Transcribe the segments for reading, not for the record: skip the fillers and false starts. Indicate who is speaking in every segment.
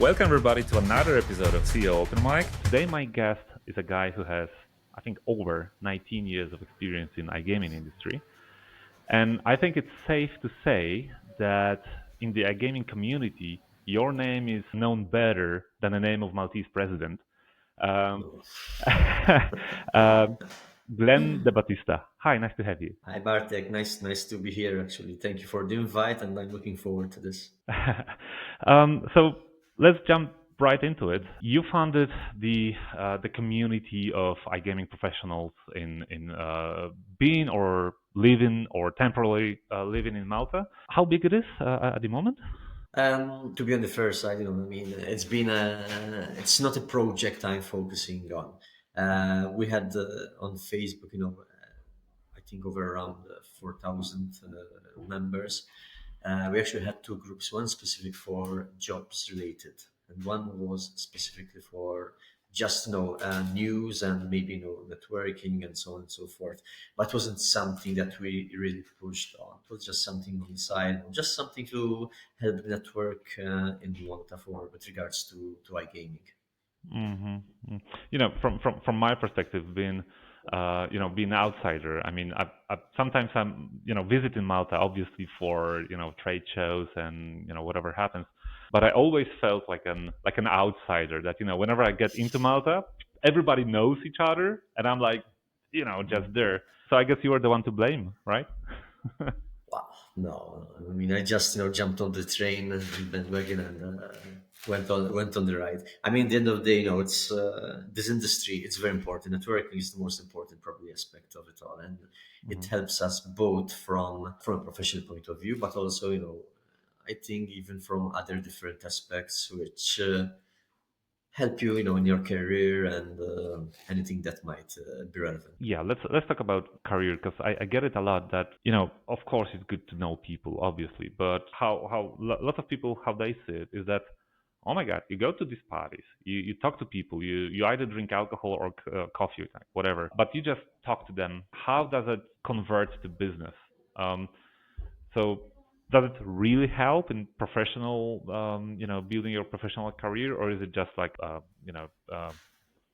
Speaker 1: Welcome everybody to another episode of CEOpen Mic. Today my guest is a guy who has, I think, over 19 years of experience in iGaming industry. And I think it's safe to say that in the iGaming community, your name is known better than the name of Maltese president. Um, um, Glenn Debattista. Hi, nice to have you.
Speaker 2: Hi Bartek, nice to be here actually. Thank you for the invite and I'm looking forward to this.
Speaker 1: So let's jump right into it. You founded the community of iGaming professionals in being or living or temporarily living in Malta. How big it is at the moment?
Speaker 2: To be on the first side, it's not a project I'm focusing on. We had on Facebook, I think over around 4,000 members. We actually had two groups, one specific for jobs related, and one was specifically for just news and maybe networking and so on and so forth. But it wasn't something that we really pushed on. It was just something on the side, just something to help the network in Malta for with regards to iGaming.
Speaker 1: Mm-hmm. From my perspective, being an outsider. I mean, sometimes I'm visiting Malta, obviously for trade shows and whatever happens. But I always felt like an outsider. That whenever I get into Malta, everybody knows each other, and I'm like, just there. So I guess you are the one to blame, right?
Speaker 2: Wow, no, I mean, I just jumped on the train and bandwagon and went on the ride. I mean, at the end of the day, it's this industry. It's very important. Networking is the most important probably aspect of it all, and it
Speaker 1: Mhm.
Speaker 2: helps us both from a professional point of view, but also I think even from other different aspects which help you, in your career and anything that might be relevant.
Speaker 1: Yeah, let's talk about career because I get it a lot that of course it's good to know people obviously, but lots of people how they see it is that oh my god, you go to these parties, you talk to people, you either drink alcohol or coffee or whatever, but you just talk to them. How does it convert to business? So does it really help in professional, building your professional career, or is it just like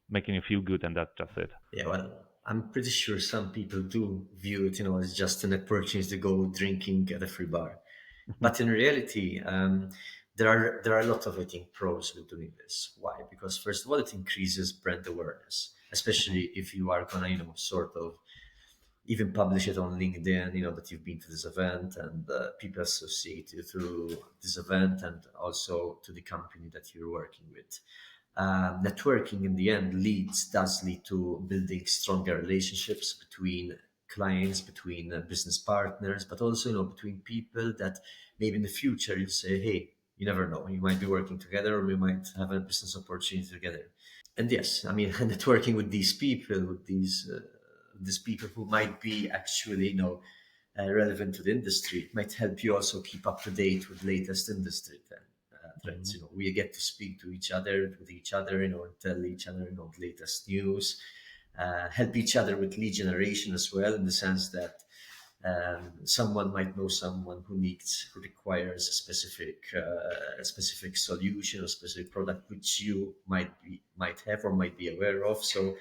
Speaker 1: making you feel good and that's just it?
Speaker 2: Yeah, well, I'm pretty sure some people do view it, as just an opportunity to go drinking at a free bar. But in reality, there are a lot of, I think, pros with doing this. Why? Because first of all, it increases brand awareness, especially if you are gonna, sort of even publish it on LinkedIn, that you've been to this event and people associate you through this event and also to the company that you're working with. Networking in the end does lead to building stronger relationships between clients, between business partners, but also between people that maybe in the future you say, hey, you never know, you might be working together or we might have a business opportunity together. And yes, I mean, networking with these people, with these people who might be actually relevant to the industry, it might help you also keep up to date with latest industry trends.
Speaker 1: Mhm.
Speaker 2: We get to speak to each other, with each other, and tell each other, the latest news, help each other with lead generation as well, in the sense that someone might know someone who requires a specific solution or specific product which you might have or might be aware of. So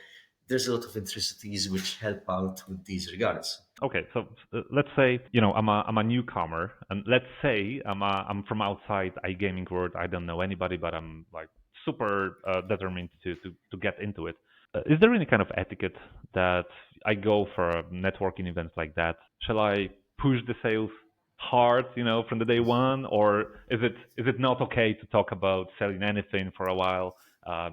Speaker 2: there's a lot of intricacies which help out with these regards.
Speaker 1: Okay, so let's say I'm a newcomer, and let's say I'm from outside iGaming world. I don't know anybody, but I'm like super determined to get into it. Is there any kind of etiquette that I go for networking events like that? Shall I push the sales hard, from the day one, or is it not okay to talk about selling anything for a while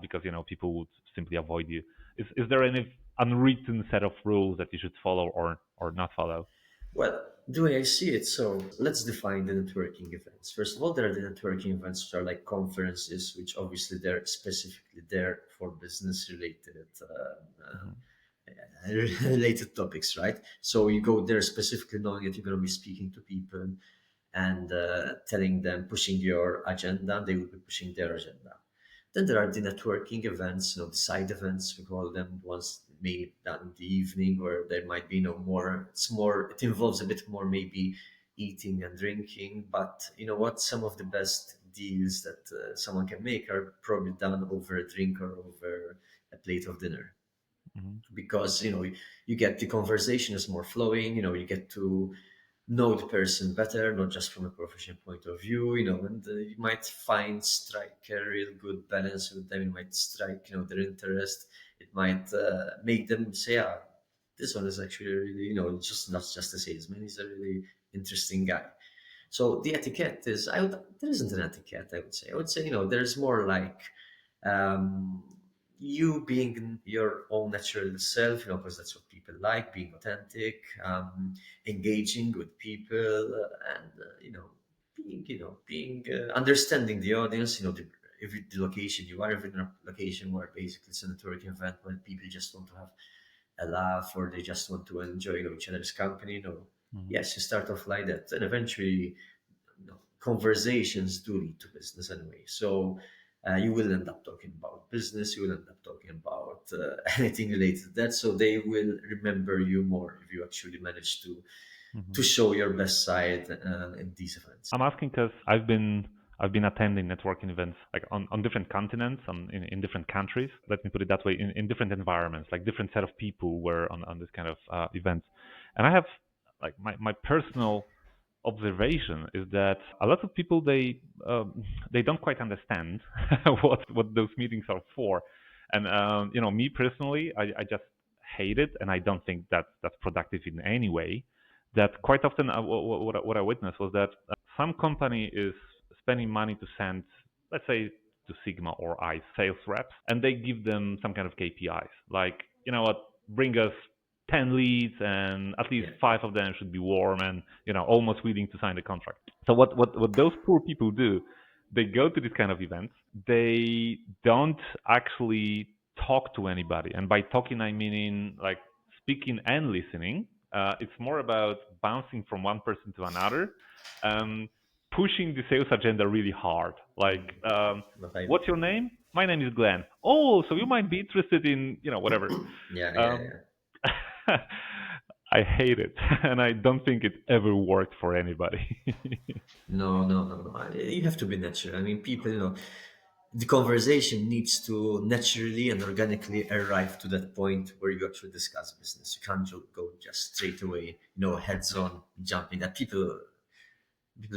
Speaker 1: because people would simply avoid you? Is there any unwritten set of rules that you should follow or not follow?
Speaker 2: Well, the way I see it, so let's define the networking events. First of all, there are the networking events which are like conferences, which obviously they're specifically there for business related
Speaker 1: Mhm.
Speaker 2: related topics, right? So you go there specifically knowing that you're going to be speaking to people and telling them, pushing your agenda, they will be pushing their agenda. Then there are the networking events, the side events, we call them, ones maybe done in the evening, where there might be it involves a bit more maybe eating and drinking. But you know what? Some of the best deals that someone can make are probably done over a drink or over a plate of dinner,
Speaker 1: Hmm.
Speaker 2: because you get the conversation is more flowing. You get to know the person better, not just from a professional point of view. And you might strike a real good balance with them. You might strike their interest. It might make them say, "Ah, this one is actually really, it's just not just a salesman. He's a really interesting guy." So the etiquette is, there isn't an etiquette. I would say there's more like um, you being your own natural self, because that's what people like, being authentic, engaging with people, and being understanding the audience. If the location you are, if you're in a location where basically it's a networking event where people just want to have a laugh, or they just want to enjoy each other's company.
Speaker 1: Hmm.
Speaker 2: Yes, you start off like that, and eventually conversations do lead to business anyway. So you will end up talking about business. You will end up talking about anything related to that. So they will remember you more if you actually manage to
Speaker 1: Hmm.
Speaker 2: show your best side in these events.
Speaker 1: I'm asking because I've been attending networking events like on different continents, in different countries. Let me put it that way, in different environments, like different set of people were on this kind of events, and I have like my personal observation is that a lot of people they don't quite understand what those meetings are for, and me personally, I just hate it, and I don't think that's productive in any way. That quite often what I witnessed was that some company is spending money to send, let's say, to Sigma or I sales reps, and they give them some kind of KPIs, like, what, bring us 10 leads, and at least
Speaker 2: Yeah,
Speaker 1: five of them should be warm and almost willing to sign the contract. So what those poor people do, they go to this kind of events, they don't actually talk to anybody, and by talking I mean like speaking and listening. It's more about bouncing from one person to another, um, pushing the sales agenda really hard. Like,
Speaker 2: but I
Speaker 1: what's your name? My name is Glenn. Oh, so you might be interested in whatever.
Speaker 2: yeah, yeah,
Speaker 1: Um,
Speaker 2: yeah.
Speaker 1: I hate it, and I don't think it ever worked for anybody.
Speaker 2: No, no, no, no. You have to be natural. I mean, people, the conversation needs to naturally and organically arrive to that point where you actually discuss business. You can't go just straight away, heads on, jumping. That people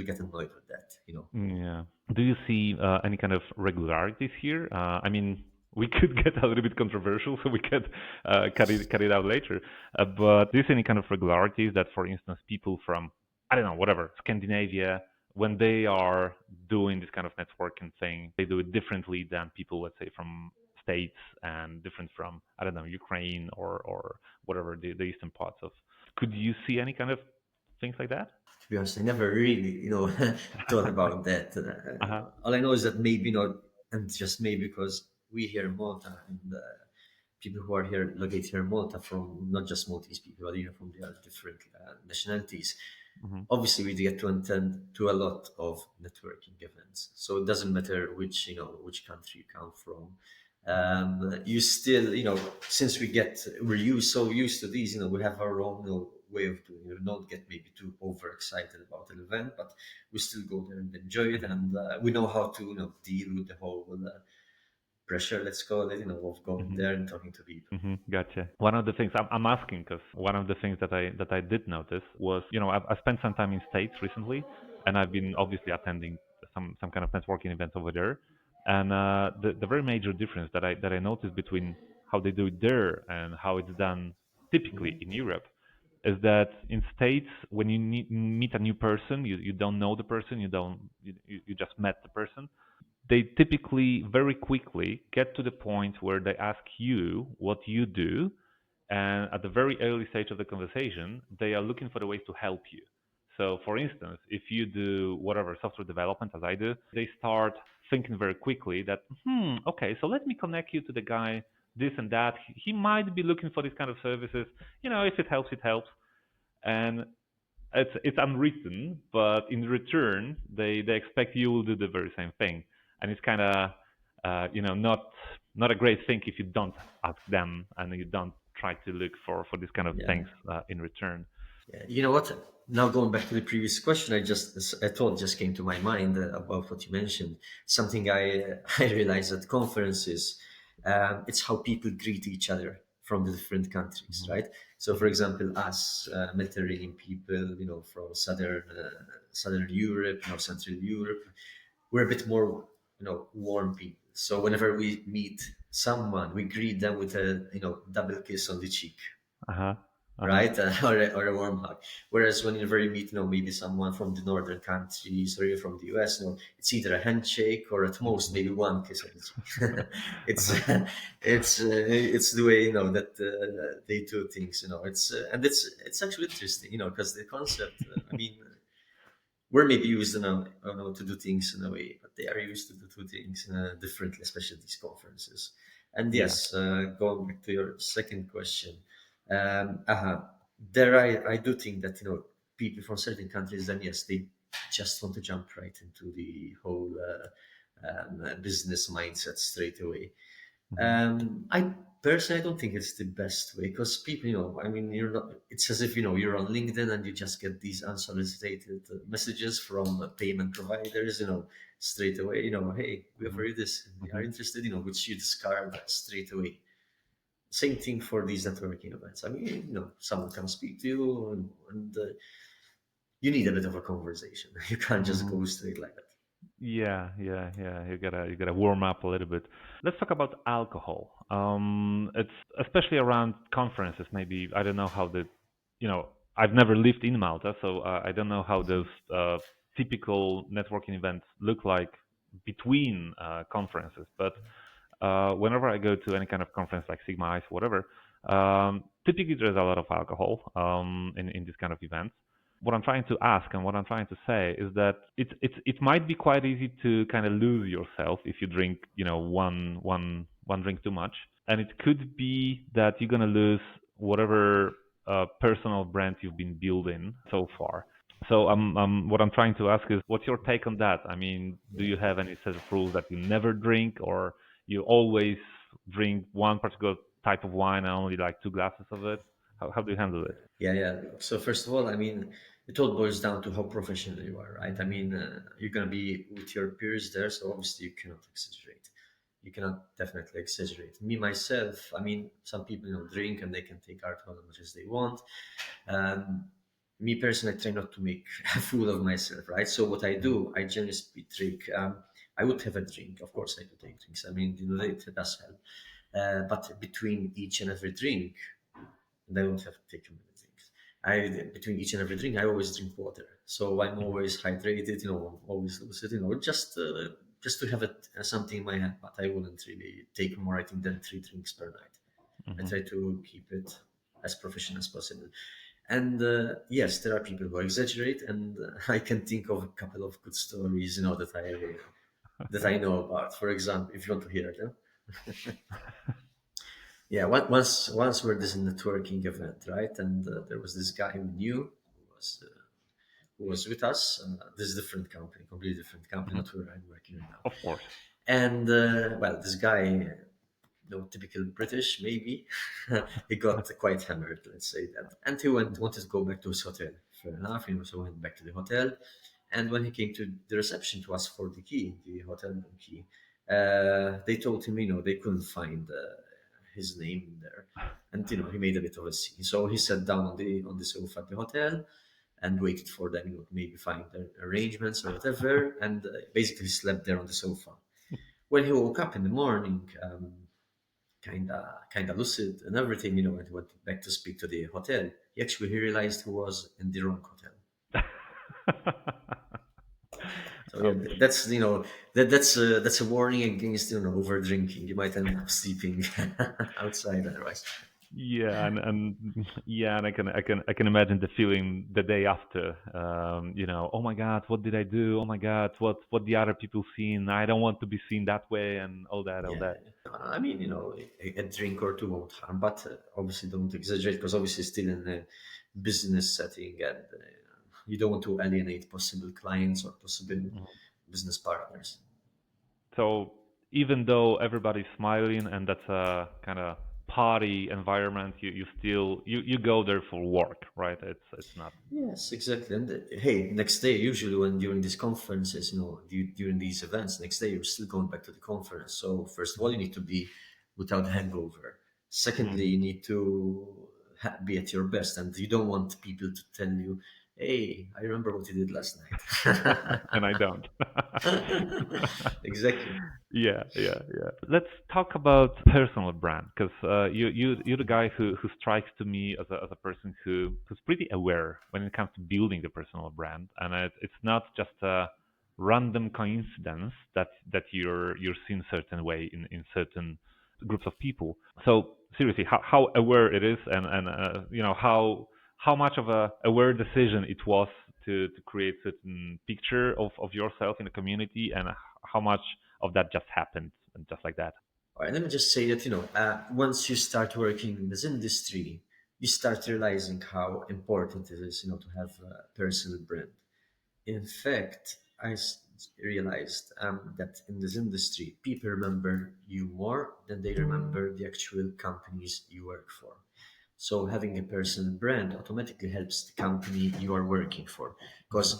Speaker 2: get annoyed with that.
Speaker 1: Yeah. Do you see any kind of regularities here? I mean, we could get a little bit controversial, so we could cut it out later. But do you see any kind of regularities that, for instance, people from, I don't know, whatever, Scandinavia, when they are doing this kind of networking thing, they do it differently than people, let's say, from States, and different from, I don't know, Ukraine or whatever, the eastern parts of. Could you see any kind of things like that?
Speaker 2: To be honest, I never really, thought about that.
Speaker 1: Uh-huh.
Speaker 2: All I know is that maybe not, and just maybe because we here in Malta, and people who are here located here in Malta, from not just Maltese people, but even from the other different nationalities.
Speaker 1: Hmm.
Speaker 2: Obviously, we get to attend to a lot of networking events, so it doesn't matter which country you come from. You still, since we're so used to these, we have our own way of doing it. We don't get maybe too overexcited about an event, but we still go there and enjoy it, and we know how to deal with the whole pressure, let's call it, of going
Speaker 1: Hmm.
Speaker 2: there and talking to people.
Speaker 1: Gotcha. One of the things I'm asking, because one of the things that I did notice was, I spent some time in States recently, and I've been obviously attending some kind of networking events over there, and the very major difference that I noticed between how they do it there and how it's done typically in Europe is that in States, when you meet a new person, you don't know the person, you just met the person, they typically very quickly get to the point where they ask you what you do, and at the very early stage of the conversation, they are looking for the ways to help you. So, for instance, if you do whatever software development, as I do, they start thinking very quickly that, okay, so let me connect you to the guy, this and that. He might be looking for this kind of services. If it helps, it helps. And it's unwritten, but in return, they expect you will do the very same thing, and it's kind of not a great thing if you don't ask them and you don't try to look for this kind of
Speaker 2: Yeah.
Speaker 1: things in return.
Speaker 2: Yeah, you know what? Now going back to the previous question, a thought just came to my mind about what you mentioned. Something I realized at conferences, it's how people greet each other from the different countries,
Speaker 1: Hmm.
Speaker 2: right? So, for
Speaker 1: Hmm.
Speaker 2: example, us Mediterranean people, from southern Europe, Central Europe, we're a bit more, warm people. So whenever we meet someone, we greet them with a, double kiss on the cheek,
Speaker 1: Uh-huh. Uh-huh.
Speaker 2: right? Or a warm hug. Whereas when you meet, maybe someone from the northern countries or even from the US, it's either a handshake or at most maybe one kiss on the cheek. it's
Speaker 1: Uh-huh.
Speaker 2: it's the way that they do things. And it's actually interesting, because the concept. I mean, we're maybe used to do things in a way, but they are used to do things differently, especially these conferences. And
Speaker 1: Yeah.
Speaker 2: yes, going back to your second question, there I do think that people from certain countries, then yes, they just want to jump right into the whole business mindset straight away.
Speaker 1: Hmm.
Speaker 2: I personally, I don't think it's the best way because people, I mean, you're not. It's as if you're on LinkedIn and you just get these unsolicited messages from payment providers, straight away. Hey, we
Speaker 1: Hmm.
Speaker 2: offer you this. If you are
Speaker 1: Hmm.
Speaker 2: interested, which you discard straight away. Same thing for these networking events. I mean, someone can speak to you, and you need a bit of a conversation. You can't just
Speaker 1: Hmm.
Speaker 2: go straight like that.
Speaker 1: Yeah, yeah, yeah. You gotta warm up a little bit. Let's talk about alcohol. It's especially around conferences. Maybe I don't know how I've never lived in Malta, so I don't know how those typical networking events look like between conferences. But whenever I go to any kind of conference like Sigma Ice, whatever, typically there's a lot of alcohol in this kind of events. What I'm trying to ask and what I'm trying to say is that it might be quite easy to kind of lose yourself if you drink, one drink too much, and it could be that you're gonna lose whatever personal brand you've been building so far. So what I'm trying to ask is, what's your take on that? I mean, do you have any set of rules that you never drink, or you always drink one particular type of wine and only like two glasses of it? How do you handle it?
Speaker 2: Yeah, yeah. So first of all, I mean, it all boils down to how professional you are, right? I mean, you're gonna be with your peers there, so obviously you cannot exaggerate. You cannot definitely exaggerate. Me myself, I mean, some people drink and they can take alcohol as much as they want. Um, Me personally, I try not to make a fool of myself, right? So what I
Speaker 1: Mhm.
Speaker 2: do, I generally speak trick. I would have a drink, of course. I do take drinks. I mean, it does help. But between each and every drink, and I don't have to take too many drinks. Between each and every drink, I always drink water, so I'm
Speaker 1: Mhm.
Speaker 2: always hydrated. Always lucid. Just to have it something in my hand. But I wouldn't really take more, I think, than 3 drinks per night. I
Speaker 1: Mhm.
Speaker 2: try to keep it as professional as possible. And yes, there are people who exaggerate, and I can think of a couple of good stories, that I know about. For example, if you want to hear it, yeah, once we're this networking event, right? And there was this guy we knew who was with us. This is a different company, completely different company,
Speaker 1: Mhm.
Speaker 2: not where I'm working right now.
Speaker 1: Of course.
Speaker 2: And well, this guy, typical British, maybe, he got quite hammered, let's say that. And he wanted to go back to his hotel. Fair enough, he also went back to the hotel. And when he came to the reception to ask for the key, the hotel room key, they told him, they couldn't find his name there. And, he made a bit of a scene. So he sat down on the sofa at the hotel and waited for them, to maybe find their arrangements or whatever, and basically slept there on the sofa. When he woke up in the morning, kinda lucid and everything, and went back to speak to the hotel. He realized he was in the wrong hotel. So yeah,
Speaker 1: Ouch.
Speaker 2: that's a warning against over drinking. You might end up sleeping outside otherwise.
Speaker 1: Yeah, and yeah, and I can imagine the feeling the day after. Oh my God, what did I do? Oh my God, what the other people seen? I don't want to be seen that way, and all that, all
Speaker 2: Yeah,
Speaker 1: that.
Speaker 2: I mean, a drink or two won't harm, but obviously don't exaggerate because obviously still in a business setting, and you don't want to alienate possible clients or possible
Speaker 1: Mhm.
Speaker 2: business partners.
Speaker 1: So even though everybody's smiling and that's a kind of party environment. You still you go there for work, right? It's not.
Speaker 2: Yes, exactly. And hey, next day, usually when during these conferences, during these events, next day you're still going back to the conference. So first of all, you need to be without hangover. Secondly,
Speaker 1: Mhm.
Speaker 2: you need to be at your best, and you don't want people to tell you, "Hey, I remember what you did last night."
Speaker 1: And I don't.
Speaker 2: Exactly.
Speaker 1: Yeah, yeah, yeah. Let's talk about personal brand because you're the guy who strikes to me as a person who's pretty aware when it comes to building the personal brand, and it's not just a random coincidence that you're seen certain way in certain groups of people. So seriously, how aware it is, and how much of a aware decision it was to create certain picture of yourself in the community, and how much of that just happened and just like that.
Speaker 2: All right, let me just say that, once you start working in this industry, you start realizing how important it is, to have a personal brand. In fact, realized that in this industry, people remember you more than they remember the actual companies you work for. So having a personal brand automatically helps the company you are working for,
Speaker 1: Mhm.
Speaker 2: because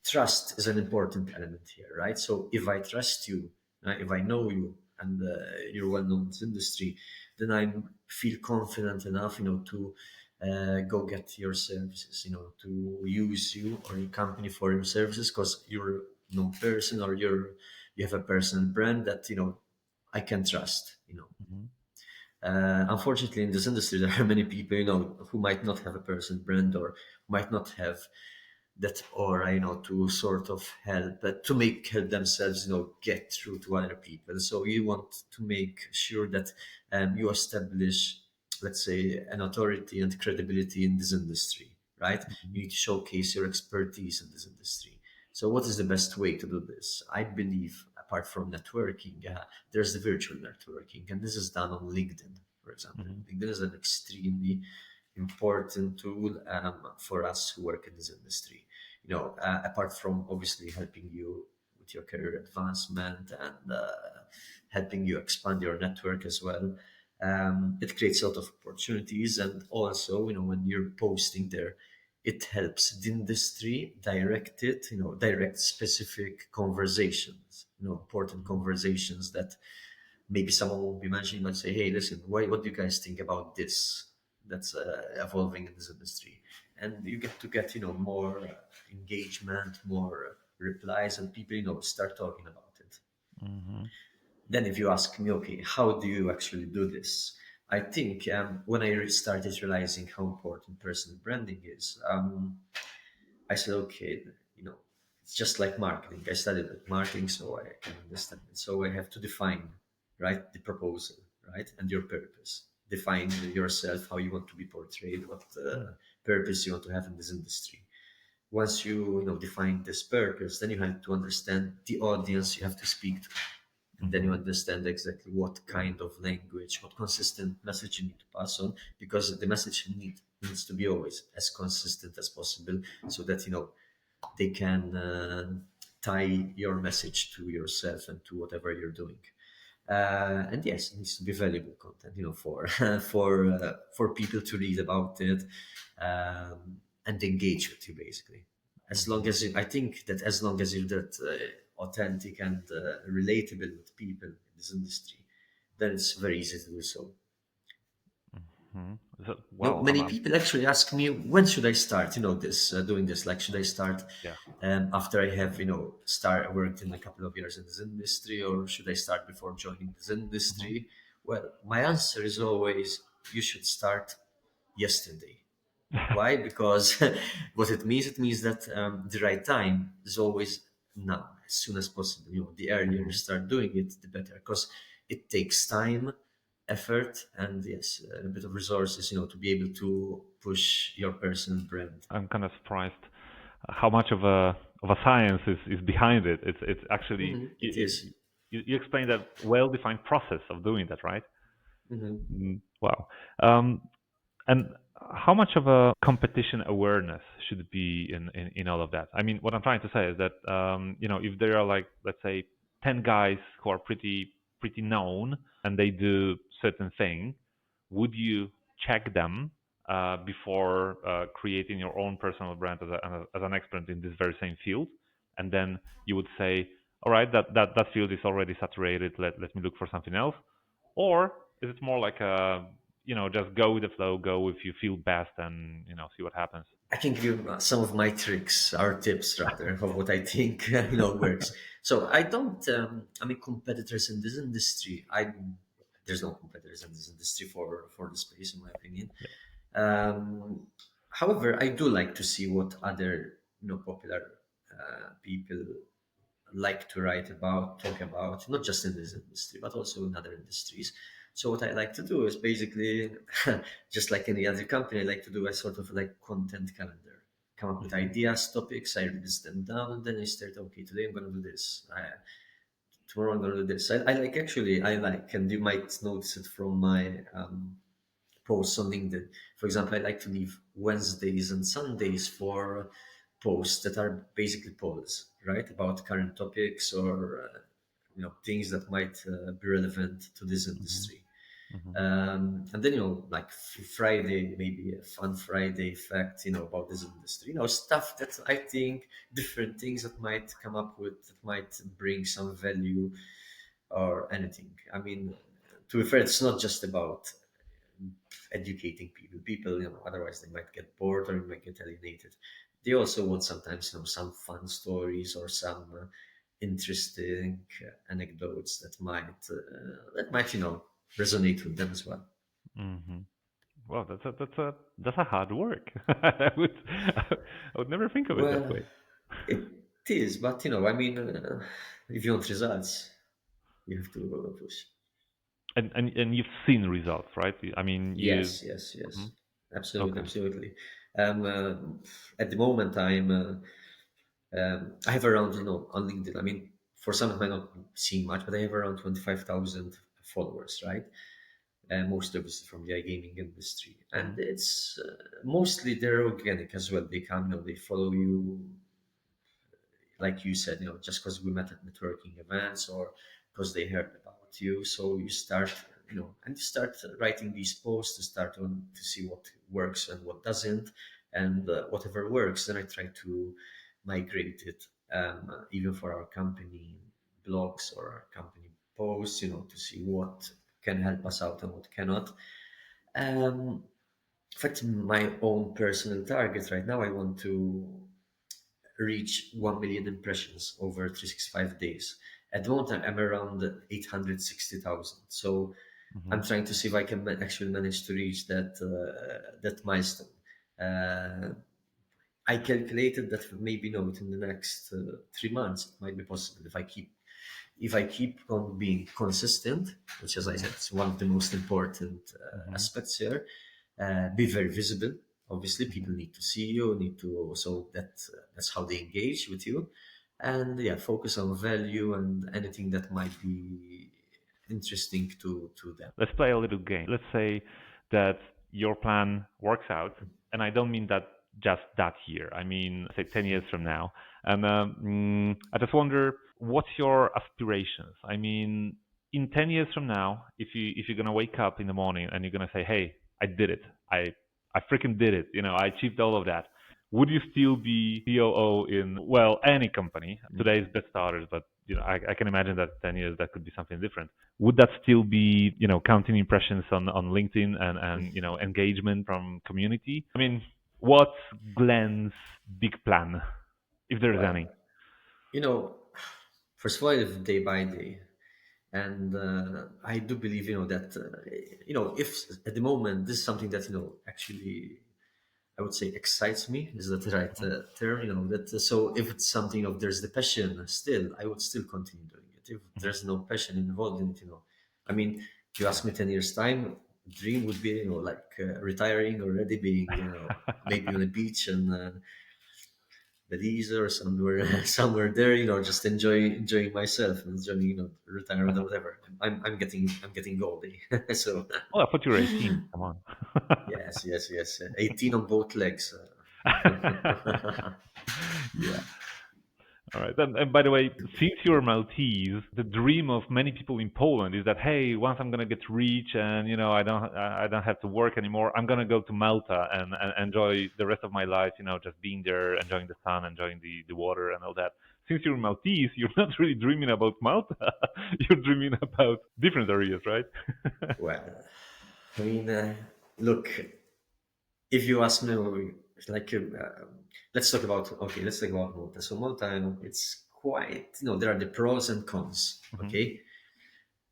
Speaker 2: trust is an important element here, right? So if I trust you, if I know you, and you're well known in this industry, then I feel confident enough, to go get your services, to use you or your company for your services, because you're a known person, or you have a personal brand that I can trust.
Speaker 1: Mhm.
Speaker 2: Unfortunately, in this industry, there are many people, who might not have a personal brand, or might not have that aura, to sort of help themselves, get through to other people. So you want to make sure that you establish, let's say, an authority and credibility in this industry, right?
Speaker 1: Mhm.
Speaker 2: You need to showcase your expertise in this industry. So what is the best way to do this? I believe, apart from networking, there's the virtual networking, and this is done on LinkedIn, for example.
Speaker 1: Mhm.
Speaker 2: LinkedIn is an extremely important tool for us who work in this industry. Apart from obviously helping you with your career advancement, and helping you expand your network as well. It creates a lot of opportunities, and also, when you're posting there, it helps the industry direct specific conversations, important
Speaker 1: Mhm.
Speaker 2: conversations that maybe someone will be mentioning, and say, "Hey, listen, what do you guys think about this that's evolving in this industry?" And you get more engagement, more replies, and people start talking about it.
Speaker 1: Mhm.
Speaker 2: Then if you ask me, okay, how do you actually do this? I think when I started realizing how important personal branding is, I said, okay, it's just like marketing. I studied marketing, so I can understand it. So I have to define, right, the proposal, right, and your purpose. Define yourself, how you want to be portrayed, what purpose you want to have in this industry. Once you define this purpose, then you have to understand the audience you have to speak to, and then you
Speaker 1: Mhm.
Speaker 2: understand exactly what kind of language, what consistent message you need to pass on, because the message needs to be always as consistent as possible, so that they can tie your message to yourself and to whatever you're doing. And yes, it needs to be valuable content, for for people to read about it, and engage with you, basically. As long
Speaker 1: Mhm.
Speaker 2: as I think that as long as you're that authentic and relatable with people in this industry, then it's very easy to do so.
Speaker 1: Mhm. So,
Speaker 2: No,
Speaker 1: wow,
Speaker 2: many people actually ask me, when should I start? This doing this. Like, should I start
Speaker 1: yeah.
Speaker 2: after I have start worked in a couple of years in this industry, or should I start before joining this
Speaker 1: Mhm.
Speaker 2: industry? Well, my answer is always, you should start yesterday. Why? Because it means that the right time is always now, as soon as possible. The earlier you
Speaker 1: Mhm.
Speaker 2: start doing it, the better, because it takes time, effort, and yes, a bit of resources, to be able to push your personal brand.
Speaker 1: I'm kind of surprised how much of a science is behind it. It's actually
Speaker 2: It is.
Speaker 1: you explained that well-defined process of doing that, right?
Speaker 2: Hmm.
Speaker 1: Wow. Um, and how much of a competition awareness should be in all of that? I mean, what I'm trying to say is that if there are, like, let's say, 10 guys who are pretty known and they do certain thing, would you check them before creating your own personal brand as an expert in this very same field? And then you would say, all right, that field is already saturated. Let me look for something else. Or is it more like a, just go with the flow, go if you feel best, and see what happens?
Speaker 2: I can give you some of my tricks or tips rather of what I think works. So I don't. I mean, competitors in this industry. There's no competitors in this industry for the space, in my opinion.
Speaker 1: Yeah.
Speaker 2: However, I do like to see what other popular people like to write about, talk about, not just in this industry, but also in other industries. So what I like to do is basically, just like any other company, I like to do a sort of like content calendar. Come up with
Speaker 1: Hmm.
Speaker 2: ideas, topics, I list them down, and then I start. Okay, today I'm going to do this. Tomorrow I'm going to do this. I like actually. I like, and you might notice it from my posts on LinkedIn. For example, I like to leave Wednesdays and Sundays for posts that are basically polls, right, about current topics or things that might be relevant to this
Speaker 1: Hmm.
Speaker 2: industry.
Speaker 1: Hmm.
Speaker 2: And then like Friday, maybe a fun Friday fact, about this industry, stuff that I think different things that might come up with that might bring some value or anything. I mean, to be fair, it's not just about educating people. People, otherwise they might get bored or they might get alienated. They also want sometimes, some fun stories or some interesting anecdotes that might resonate with them as well.
Speaker 1: Hmm. Well, that's a hard work. I would never think of it that
Speaker 2: Well,
Speaker 1: way.
Speaker 2: it is, but I mean, if you want results, you have to push.
Speaker 1: And you've seen results, right? I mean, you.
Speaker 2: Yes, yes,
Speaker 1: Mhm.
Speaker 2: yes, absolutely,
Speaker 1: Okay.
Speaker 2: absolutely. At the moment, I have around, on LinkedIn. I mean, for some, it might not seem much, but I have around 25,000 followers, right? Most obviously from the iGaming industry, and
Speaker 1: Mhm.
Speaker 2: it's mostly they're organic as well. They come, they follow you, like you said, just because we met at networking events or because they heard about you. So you start, and you start writing these posts to start on to see what works and what doesn't, and whatever works, then I try to migrate it, even for our company blogs or our company posts, to see what can help us out and what cannot. Um, in fact, my own personal target right now, I want to reach 1 million impressions over 365 days. At the moment, I'm around 860,000. So I'm
Speaker 1: Mhm.
Speaker 2: trying to see if I can actually manage to reach that milestone. Uh, I calculated that maybe within the next 3 months it might be possible if I keep on being consistent, which, as I
Speaker 1: Mhm.
Speaker 2: said, is one of the most important
Speaker 1: Mhm.
Speaker 2: aspects here. Be very visible. Obviously,
Speaker 1: Mhm.
Speaker 2: people need to see you, need to, so that's how they engage with you, and yeah, focus on value and anything that might be interesting to them.
Speaker 1: Let's play a little game. Let's say that your plan works out, and I don't mean that just that year. I mean, say 10 years from now. And I just wonder, what's your aspirations? I mean, in 10 years from now, if you're gonna wake up in the morning and you're gonna say, "Hey, I did it. I freaking did it. I achieved all of that." Would you still be COO in, well, any company? Today is best starters, but I can imagine that 10 years that could be something different. Would that still be, counting impressions on LinkedIn and engagement from community? I mean, what's Glenn's big plan, if there's
Speaker 2: Well,
Speaker 1: any?
Speaker 2: you know, first of all, it's day by day. And I do believe, that, if at the moment this is something that, actually, I would say excites me, is that the right
Speaker 1: Mhm.
Speaker 2: term, that so if it's something of there's the passion still, I would still continue doing it. If
Speaker 1: Mhm.
Speaker 2: there's no passion involved in it, I mean, if you ask me 10 years time, dream would be, like retiring already, being, maybe on a beach and Belize or somewhere, somewhere there, just enjoying myself, enjoying, retirement or
Speaker 1: Uh-huh.
Speaker 2: whatever. I'm getting goldy. So
Speaker 1: Oh, I thought you were 18. Come on.
Speaker 2: yes, yes, yes. 18 on both legs.
Speaker 1: Yeah. All right. And by the way, since you're Maltese, the dream of many people in Poland is that, hey, once I'm gonna get rich and I don't have to work anymore, I'm gonna go to Malta and enjoy the rest of my life. Just being there, enjoying the sun, enjoying the water and all that. Since you're Maltese, you're not really dreaming about Malta. You're dreaming about different areas, right?
Speaker 2: Well, I mean, look, if you ask me, like, let's talk about Malta. So Malta, it's quite, there are the pros and cons.
Speaker 1: Hmm.
Speaker 2: Okay,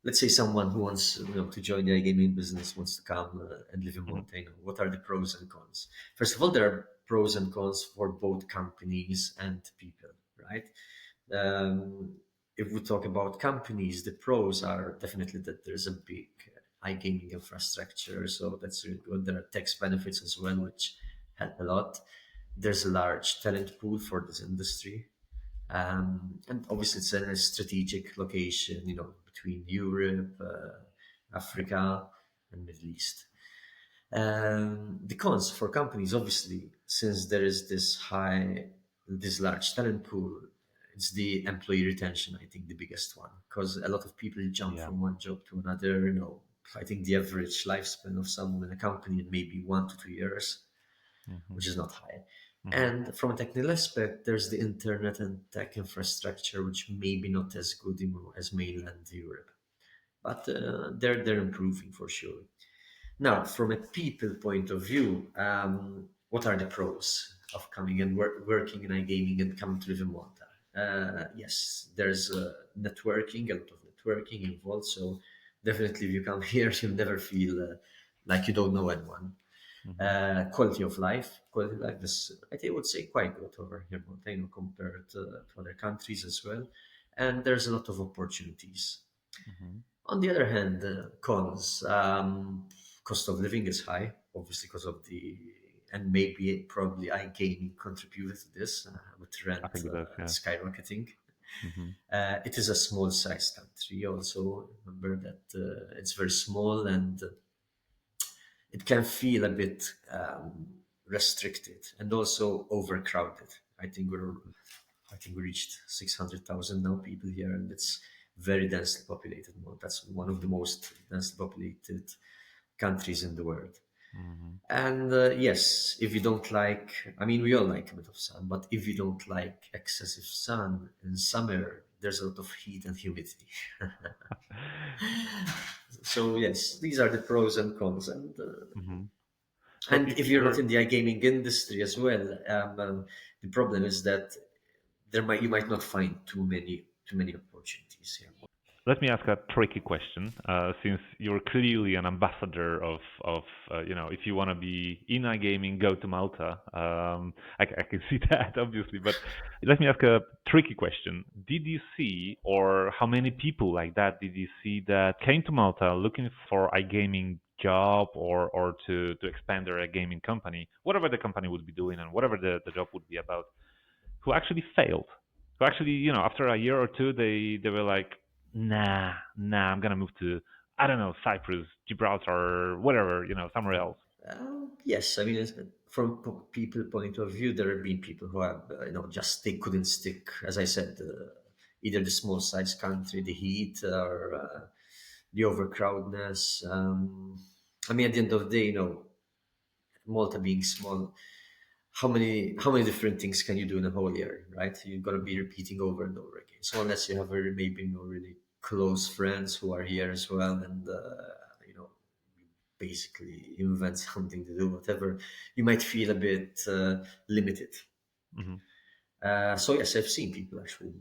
Speaker 2: let's say someone who wants, to join the iGaming business wants to come and live in
Speaker 1: Hmm.
Speaker 2: Malta. What are the pros and cons? First of all, there are pros and cons for both companies and people, right? If we talk about companies, the pros are definitely that there's a big iGaming infrastructure, so that's really good. There are tax benefits as well, which help a lot. There's a large talent pool for this industry, and obviously it's in a strategic location, between Europe,
Speaker 1: Yeah.
Speaker 2: Africa, and Middle East. The cons for companies, obviously, since there is this large talent pool, it's the employee retention. I think the biggest one, because a lot of people jump
Speaker 1: Yeah.
Speaker 2: from one job to another. I think the average lifespan of someone in a company may be 1 to 2 years,
Speaker 1: Hmm.
Speaker 2: which is not high.
Speaker 1: Hmm.
Speaker 2: And from a technical aspect, there's the internet and tech infrastructure, which may be not as good as mainland Europe, but they're improving for sure. Now, from a people point of view, what are the pros of coming and working in iGaming and coming to live in Malta? Yes, there's networking, a lot of networking involved. So definitely, if you come here, you'll never feel like you don't know anyone.
Speaker 1: Hmm.
Speaker 2: Quality of life is, I would say, quite good over here in Malta, compared to other countries as well. And there's a lot of opportunities.
Speaker 1: Hmm.
Speaker 2: On the other hand, cons. Cost of living is high, obviously, because of and maybe probably iGaming contributed to this, with
Speaker 1: I
Speaker 2: rent
Speaker 1: think it does. Yeah.
Speaker 2: skyrocketing.
Speaker 1: Hmm.
Speaker 2: It is a small sized country. Also, remember that it's very small, and it can feel a bit restricted and also overcrowded. I think we reached 600,000 now people here, and it's very densely populated. Well, that's one of the most densely populated countries in the world.
Speaker 1: Hmm.
Speaker 2: And yes, if you don't like, I mean, we all like a bit of sun, but if you don't like excessive sun in summer, there's a lot of heat and humidity. So yes, these are the pros and cons. And
Speaker 1: Hmm. So
Speaker 2: and if you're not
Speaker 1: you're
Speaker 2: in the iGaming industry as well, the problem is that you might not find too many opportunities here.
Speaker 1: Let me ask a tricky question. Since you're clearly an ambassador of if you want to be in iGaming, go to Malta. I can see that obviously, but let me ask a tricky question. Did you see, or how many people like that did you see that came to Malta looking for iGaming job or to expand their gaming company, whatever the company would be doing and whatever the job would be about, who actually failed? Who actually, after a year or two, they were like, nah, I'm gonna move to, I don't know, Cyprus, Gibraltar, whatever, somewhere else.
Speaker 2: Yes, I mean, from people point of view, there have been people who have, just they couldn't stick. As I said, either the small size country, the heat, or the overcrowdedness. I mean, at the end of the day, Malta being small, how many different things can you do in a whole year, right? You're gonna be repeating over and over again. So unless you have maybe really close friends who are here as well, and you know basically invent something to do, whatever, you might feel a bit limited.
Speaker 1: Hmm.
Speaker 2: So yes, I've seen people actually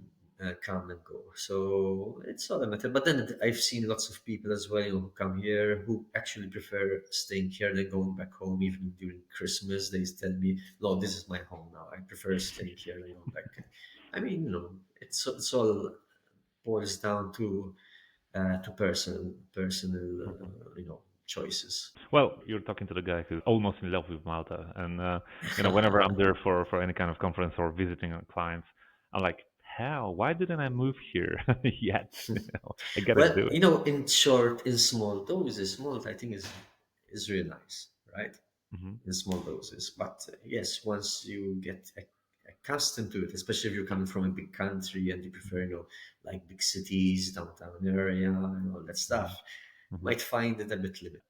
Speaker 2: come and go. So it's not a matter. But then I've seen lots of people as well, who come here who actually prefer staying here than going back home. Even during Christmas, they tell me, "No, this is my home now. I prefer staying here than going back." I mean, it's all boils down to personal, choices.
Speaker 1: Well, you're talking to the guy who's almost in love with Malta, and whenever I'm there for any kind of conference or visiting clients, I'm like, hell, why didn't I move here yet? I gotta
Speaker 2: Well,
Speaker 1: do it.
Speaker 2: in short, in small doses, malt I think is really nice, right?
Speaker 1: Hmm.
Speaker 2: In small doses. But yes, once you get accustomed to it, especially if you're coming from a big country and you prefer, like big cities, downtown area, and all that
Speaker 1: Mhm.
Speaker 2: stuff. You
Speaker 1: Mhm.
Speaker 2: might find it a bit limited.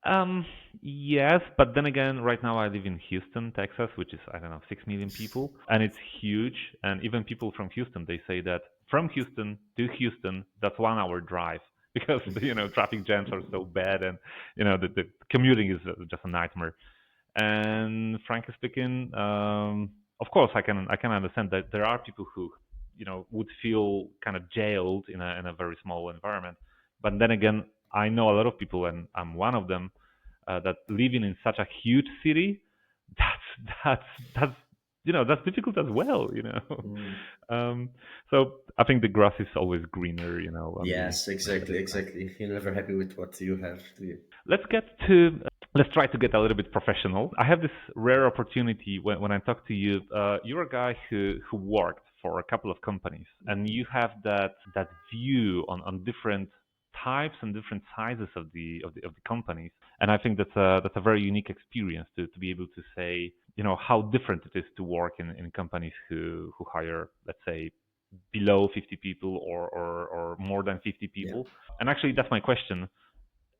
Speaker 1: Yes, but then again, right now I live in Houston, Texas, which is, I don't know, 6 million people, and it's huge. And even people from Houston, they say that from Houston to Houston, that's 1 hour drive because, traffic jams are so bad and, the commuting is just a nightmare. And frankly speaking, of course, I can understand that there are people who, would feel kind of jailed in a very small environment. But then again, I know a lot of people, and I'm one of them, that living in such a huge city, that's that's difficult as well.
Speaker 2: Mm.
Speaker 1: um, so I think the grass is always greener, on the
Speaker 2: Yes,
Speaker 1: other
Speaker 2: exactly,
Speaker 1: side.
Speaker 2: exactly. You're never happy with what you have, do you?
Speaker 1: Let's get to let's try to get a little bit professional. I have this rare opportunity when I talk to you. You're a guy who worked for a couple of companies, and you have that view on different types and different sizes of the companies. And I think that's a very unique experience to be able to say, how different it is to work in companies who hire, let's say, below 50 people or more than 50
Speaker 2: Yeah.
Speaker 1: people. And actually, that's my question.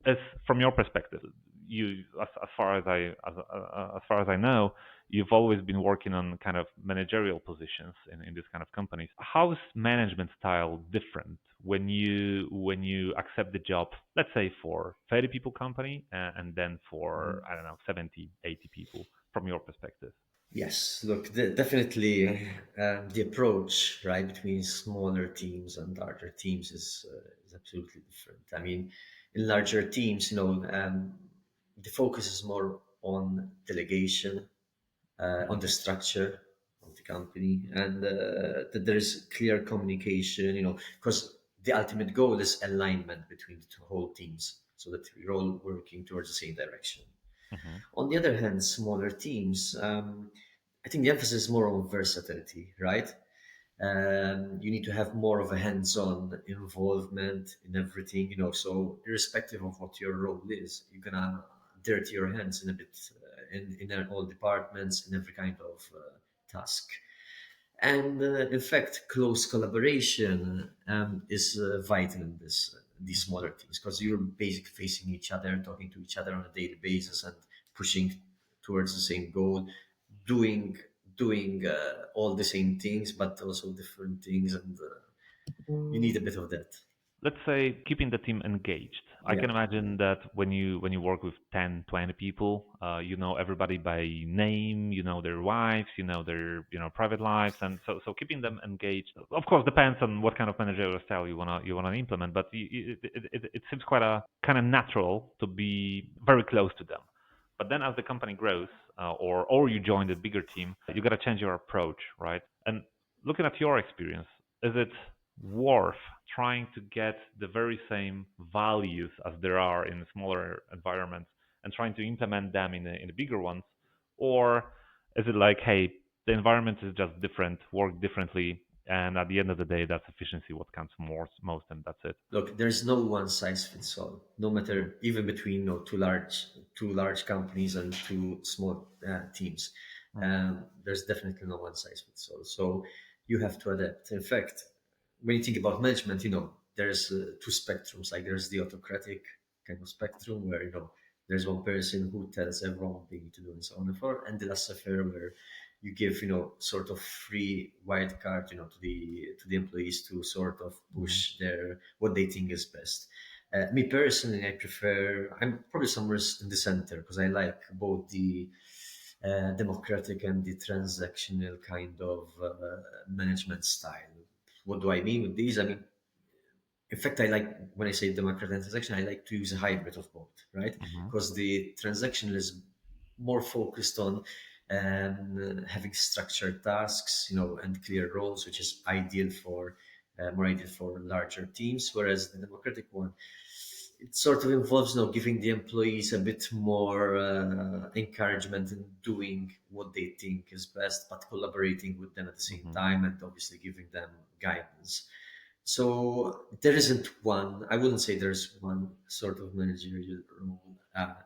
Speaker 1: As from your perspective, you as far as I know, you've always been working on kind of managerial positions in this kind of companies. How's management style different when you accept the job, let's say for 30 people company, and then for, I don't know, 70, 80 people, from your perspective?
Speaker 2: Yes, look, definitely the approach, right, between smaller teams and larger teams is absolutely different. I mean, in larger teams, the focus is more on delegation, on the structure of the company, and that there is clear communication, because the ultimate goal is alignment between the two whole teams so that we're all working towards the same direction.
Speaker 1: Hmm.
Speaker 2: On the other hand, smaller teams, I think the emphasis is more on versatility, right? You need to have more of a hands-on involvement in everything, so irrespective of what your role is, you're gonna dirty your hands in a bit in all departments, in every kind of task. And in fact, close collaboration is vital in these
Speaker 1: Hmm.
Speaker 2: smaller teams, because you're basically facing each other, talking to each other on a daily basis, and pushing towards the same goal, doing doing all the same things, but also different things, and you need a bit of that.
Speaker 1: Let's say keeping the team engaged. I
Speaker 2: Yeah.
Speaker 1: can imagine that when you work with 10, 20 people, you know everybody by name, you know their wives, you know their private lives, and so keeping them engaged, of course, depends on what kind of managerial style you wanna implement. But it seems quite a kind of natural to be very close to them. But then as the company grows, or you join a bigger team, you got to change your approach, right? And looking at your experience, is it worth trying to get the very same values as there are in smaller environments and trying to implement them in the bigger ones? Or is it like, hey, the environment is just different, work differently, and at the end of the day, that's efficiency what counts most, and that's it?
Speaker 2: Look, there's no one size fits all. No
Speaker 1: Mhm.
Speaker 2: matter, even between two large companies and two small teams,
Speaker 1: Mhm.
Speaker 2: there's definitely no one size fits all. So you have to adapt. In fact, when you think about management, there's two spectrums. Like there's the autocratic kind of spectrum where there's one person who tells everyone what they need to do and so on and forth, and the laissez-faire where you give sort of free wild card to the employees to sort of
Speaker 1: Mhm.
Speaker 2: push their what they think is best. Me personally, I'm probably somewhere in the center because I like both the democratic and the transactional kind of management style. What do I mean with these? I mean, in fact, I like when I say democratic and transaction, I like to use a hybrid of both, right?
Speaker 1: Mhm.
Speaker 2: Because the transactional is more focused on having structured tasks, and clear roles, which is more ideal for larger teams. Whereas the democratic one, it sort of involves, giving the employees a bit more encouragement in doing what they think is best, but collaborating with them at the same
Speaker 1: Mhm.
Speaker 2: time, and obviously giving them guidance. So there isn't one. I wouldn't say there's one sort of managerial role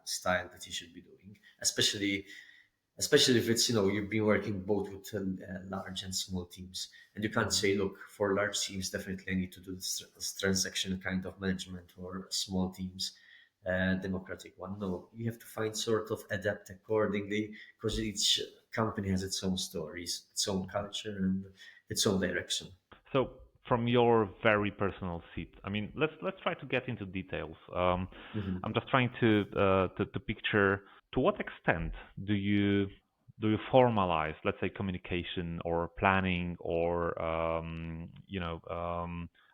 Speaker 2: style that you should be doing, especially. especially if it's you've been working both with large and small teams, and you can't
Speaker 1: Mhm.
Speaker 2: say, look, for large teams definitely I need to do this transaction kind of management, or small teams democratic one. No, you have to find sort of adapt accordingly, because each company has its own stories, its own culture, and its own direction.
Speaker 1: So, from your very personal seat, I mean, let's try to get into details. I'm just trying to picture to what extent do you formalize, let's say, communication or planning or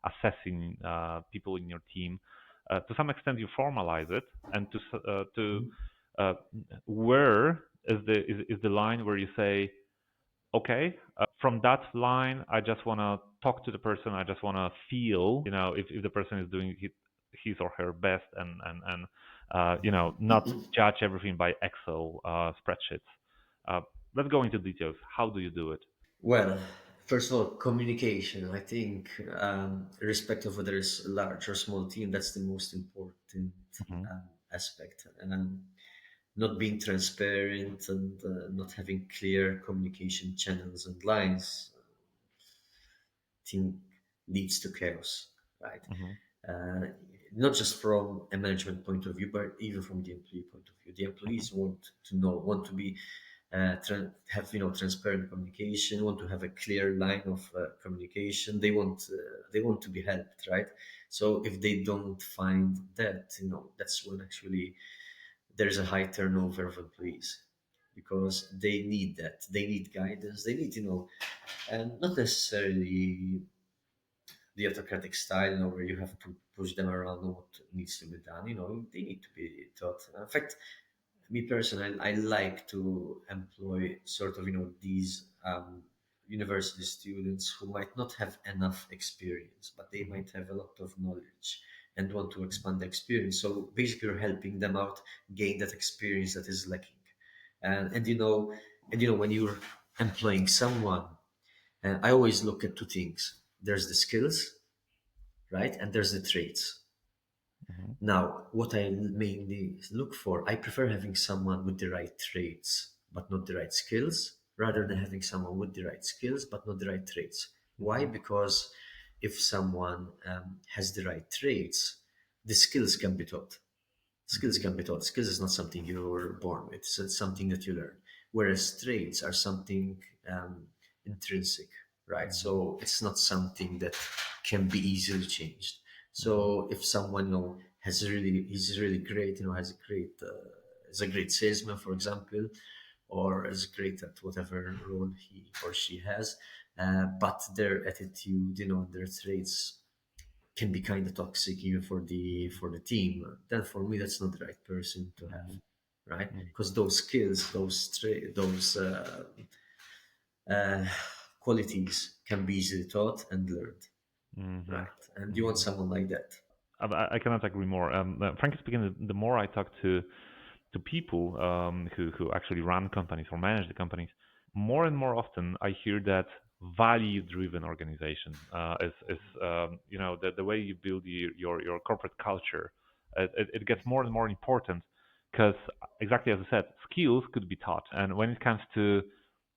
Speaker 1: assessing people in your team. To some extent, you formalize it, and to uh, where is the line where you say, okay, from that line, I just want to talk to the person. I just want to feel, if the person is doing his or her best, and not judge everything by Excel spreadsheets. Uh, let's go into details. How do you do it?
Speaker 2: Well, first of all, communication. I think, irrespective of whether it's a large or small team, that's the most important
Speaker 1: Hmm.
Speaker 2: aspect. Not being transparent, and not having clear communication channels and lines, think leads to chaos, right?
Speaker 1: Hmm.
Speaker 2: Uh, Not just from a management point of view, but even from the employee point of view. The employees want to be have transparent communication, want to have a clear line of communication. They want to be helped, right? So if they don't find that, that's when actually there is a high turnover of employees, because they need that. They need guidance. They need, and not necessarily the autocratic style, where you have to push them around on what needs to be done. They need to be taught. In fact, me personally, I like to employ sort of, these university students who might not have enough experience, but they might have a lot of knowledge and want to expand the experience. So basically, you're helping them out gain that experience that is lacking. And when you're employing someone, I always look at two things. There's the skills, right? And there's the traits.
Speaker 1: Hmm.
Speaker 2: Now, what I mainly look for, I prefer having someone with the right traits, but not the right skills, rather than having someone with the right skills, but not the right traits. Why?
Speaker 1: Hmm.
Speaker 2: Because if someone has the right traits, the skills can be taught. Skills
Speaker 1: Hmm.
Speaker 2: can be taught. Skills is not something you were born with, so it's something that you learn. Whereas traits are something intrinsic, right?
Speaker 1: Hmm.
Speaker 2: So it's not something that can be easily changed.
Speaker 1: Hmm.
Speaker 2: So if someone he's really great, is a great salesman, for example, or is great at whatever role he or she has, but their attitude, their traits can be kind of toxic even for the team, then for me that's not the right person to have, right? Because those skills, those qualities can be easily taught and learned,
Speaker 1: Hmm.
Speaker 2: right? And you want
Speaker 1: Hmm.
Speaker 2: someone like that.
Speaker 1: I cannot agree more. Frankly speaking, the more I talk to people who actually run companies or manage the companies, more and more often I hear that value-driven organization is the way you build your corporate culture. It gets more and more important because exactly as I said, skills could be taught, and when it comes to